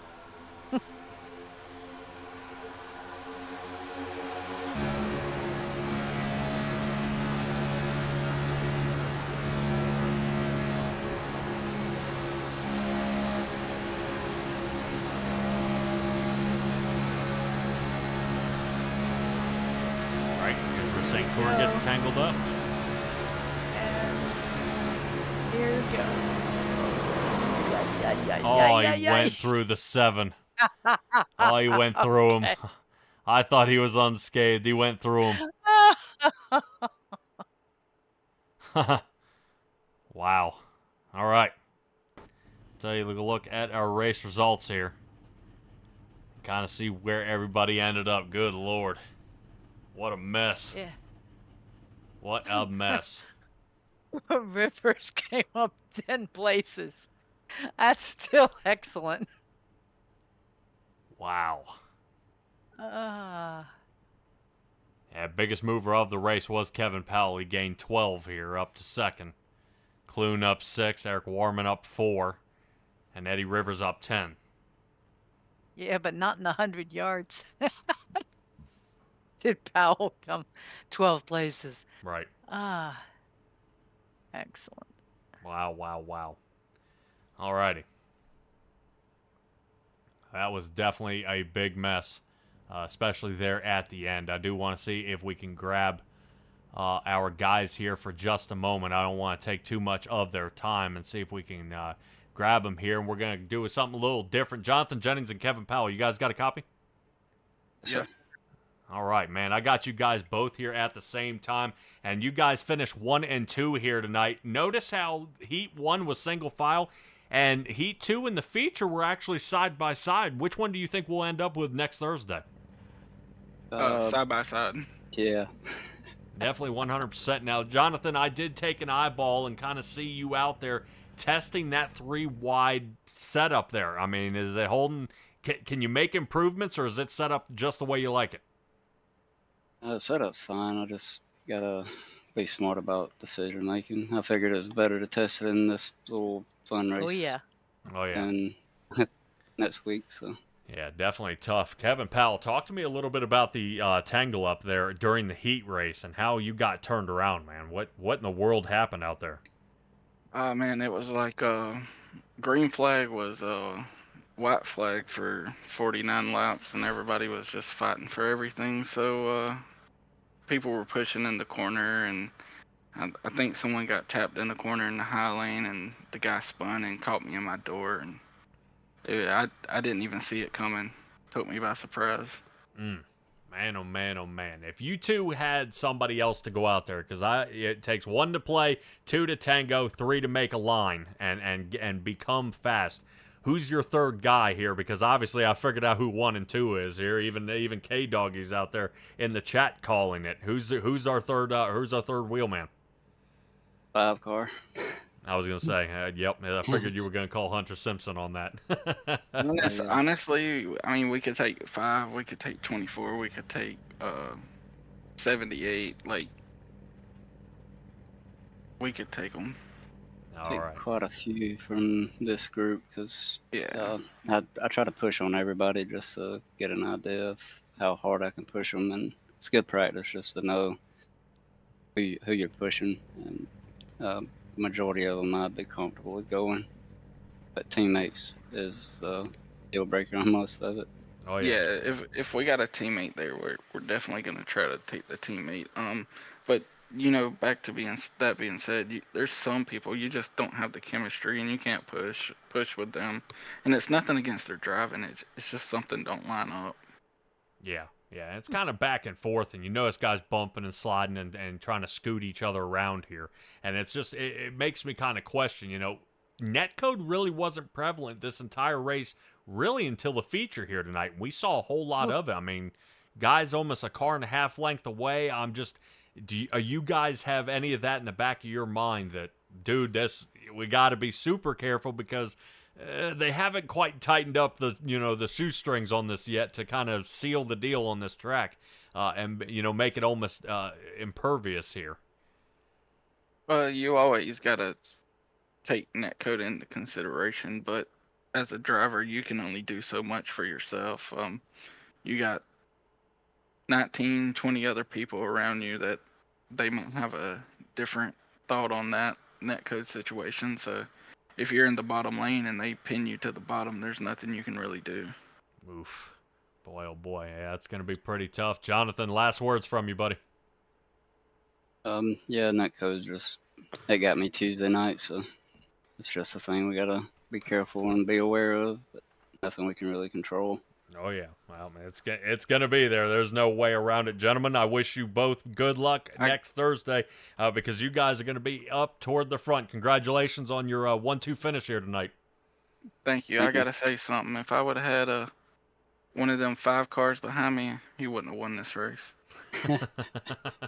St. Clair gets tangled up. And here we go. Oh, he went through the 7. Oh, he went through him. I thought he was unscathed. He went through him. Wow. All right. Take a look at our race results here. Kind of see where everybody ended up. Good Lord. What a mess. Yeah. What a mess. Rivers came up 10 places. That's still excellent. Wow. Uh, Yeah, biggest mover of the race was Kevin Powell. He gained 12 here, up to second. Clune up 6, Eric Warman up 4, and Eddie Rivers up 10. yeah, but not in the 100 yards. Did Powell come 12 places? Right. Excellent. Wow, wow, wow. Alrighty. That was definitely a big mess, especially there at the end. I do want to see if we can grab our guys here for just a moment. I don't want to take too much of their time, and see if we can grab them here. And we're going to do something a little different. Jonathan Jennings and Kevin Powell, you guys got a copy? Sure. All right, man. I got you guys both here at the same time, and you guys finished 1 and 2 here tonight. Notice how Heat 1 was single file, and Heat 2 and the feature were actually side by side. Which one do you think we'll end up with next Thursday? Side by side. Yeah. Definitely 100%. Now, Jonathan, I did take an eyeball and kind of see you out there testing that 3-wide setup there. I mean, is it holding? Can you make improvements, or is it set up just the way you like it? The setup's fine. I just gotta be smart about decision making. I figured it was better to test it in this little fun race. Oh, yeah. Oh, yeah. And next week, so. Yeah, definitely tough. Kevin Powell, talk to me a little bit about the tangle up there during the heat race and how you got turned around, man. What in the world happened out there? Man, it was like green flag was white flag for 49 laps, and everybody was just fighting for everything. So people were pushing in the corner, and I think someone got tapped in the corner in the high lane, and the guy spun and caught me in my door, and I didn't even see it coming. Took me by surprise. Man, oh man, oh man. If you two had somebody else to go out there, because it takes 1 to play, 2 to tango, 3 to make a line and become fast. Who's your third guy here? Because obviously I figured out who 1 and 2 is here. Even K Doggy's out there in the chat calling it. Who's our third wheelman? 5 car. I was gonna say, yep. I figured you were gonna call Hunter Simpson on that. Honestly, I mean, we could take 5, we could take 24, we could take 78. Like, we could take them. All Take right. quite a few from this group because Yeah. I try to push on everybody just to get an idea of how hard I can push them, and it's good practice just to know who you're pushing. And majority of them I'd be comfortable with going, but teammates is the deal breaker on most of it. Oh Yeah, if we got a teammate there, we're definitely gonna try to take the teammate. But back to being said, there's some people you just don't have the chemistry, and you can't push with them. And it's nothing against their driving; it's just something don't line up. Yeah, it's kind of back and forth, and this guy's bumping and sliding and trying to scoot each other around here. And it's just, it makes me kind of question, netcode really wasn't prevalent this entire race, really until the feature here tonight. We saw a whole lot of it. I mean, guys almost a car and a half length away. Do you guys have any of that in the back of your mind that, dude, we got to be super careful because they haven't quite tightened up the shoestrings on this yet to kind of seal the deal on this track and make it almost impervious here. Well, you always gotta take netcode into consideration, but as a driver, you can only do so much for yourself. You got 19, 20 other people around you that they might have a different thought on that netcode situation. So if you're in the bottom lane and they pin you to the bottom, there's nothing you can really do. Oof. Boy, oh boy. Yeah, that's going to be pretty tough. Jonathan, last words from you, buddy. Yeah, netcode just it got me Tuesday night, so it's just a thing we gotta be careful and be aware of, but nothing we can really control. Oh yeah, well, man, it's gonna be there. There's no way around it, gentlemen. I wish you both good luck next Thursday, because you guys are gonna be up toward the front. Congratulations on your 1-2 finish here tonight. Thank you. I gotta say something. If I would have had one of them 5 cars behind me, he wouldn't have won this race.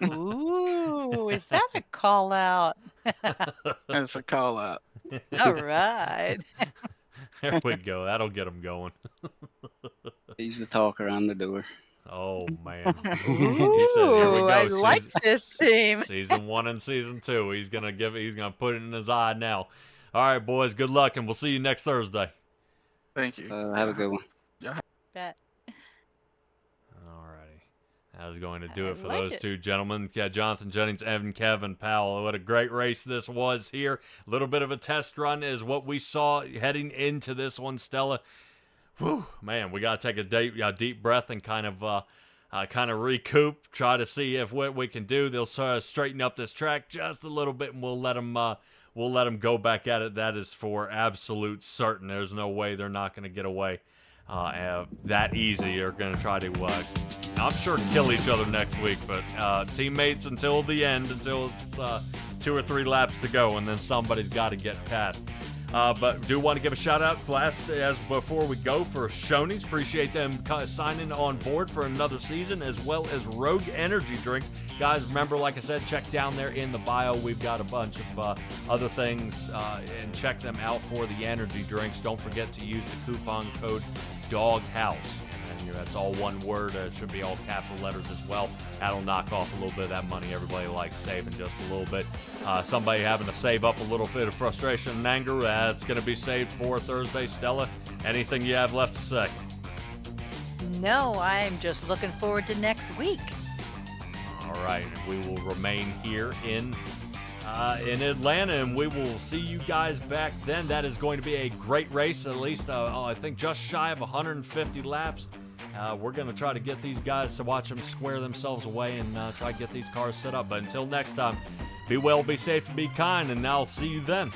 Ooh, is that a call out? That's a call out. All right. There we go. That'll get them going. He's the talker, I'm the doer. Oh man. Ooh, He said, "Here we go." I like this team. Season 1 and season 2. He's gonna put it in his eye now. All right, boys. Good luck, and we'll see you next Thursday. Thank you. Have a good one. Bet. Alrighty. That was going to do I it for like those it. two gentlemen. Yeah, Jonathan Jennings, Evan, Kevin, Powell. What a great race this was here. A little bit of a test run is what we saw heading into this one, Stella. Whew, man, we got to take a deep breath and kind of recoup, try to see if what we can do. They'll sort of straighten up this track just a little bit, and we'll let them go back at it. That is for absolute certain. There's no way they're not going to get away that easy. They're going to try to, I'm sure, kill each other next week, but teammates until the end, until it's 2 or 3 laps to go, and then somebody's got to get past. But do want to give a shout out before we go for Shoney's. Appreciate them signing on board for another season, as well as Rogue Energy Drinks. Guys, remember, like I said, check down there in the bio. We've got a bunch of other things, and check them out for the energy drinks. Don't forget to use the coupon code DOGHOUSE. And that's all one word. It should be all capital letters as well. That'll knock off a little bit of that money everybody likes saving just a little bit. Somebody having to save up a little bit of frustration and anger, that's going to be saved for Thursday. Stella, anything you have left to say? No, I'm just looking forward to next week. All right, and we will remain here in Atlanta, and we will see you guys back then. That is going to be a great race, at least I think just shy of 150 laps. We're going to try to get these guys to watch them square themselves away and try to get these cars set up. But until next time, be well, be safe, and be kind, and I'll see you then.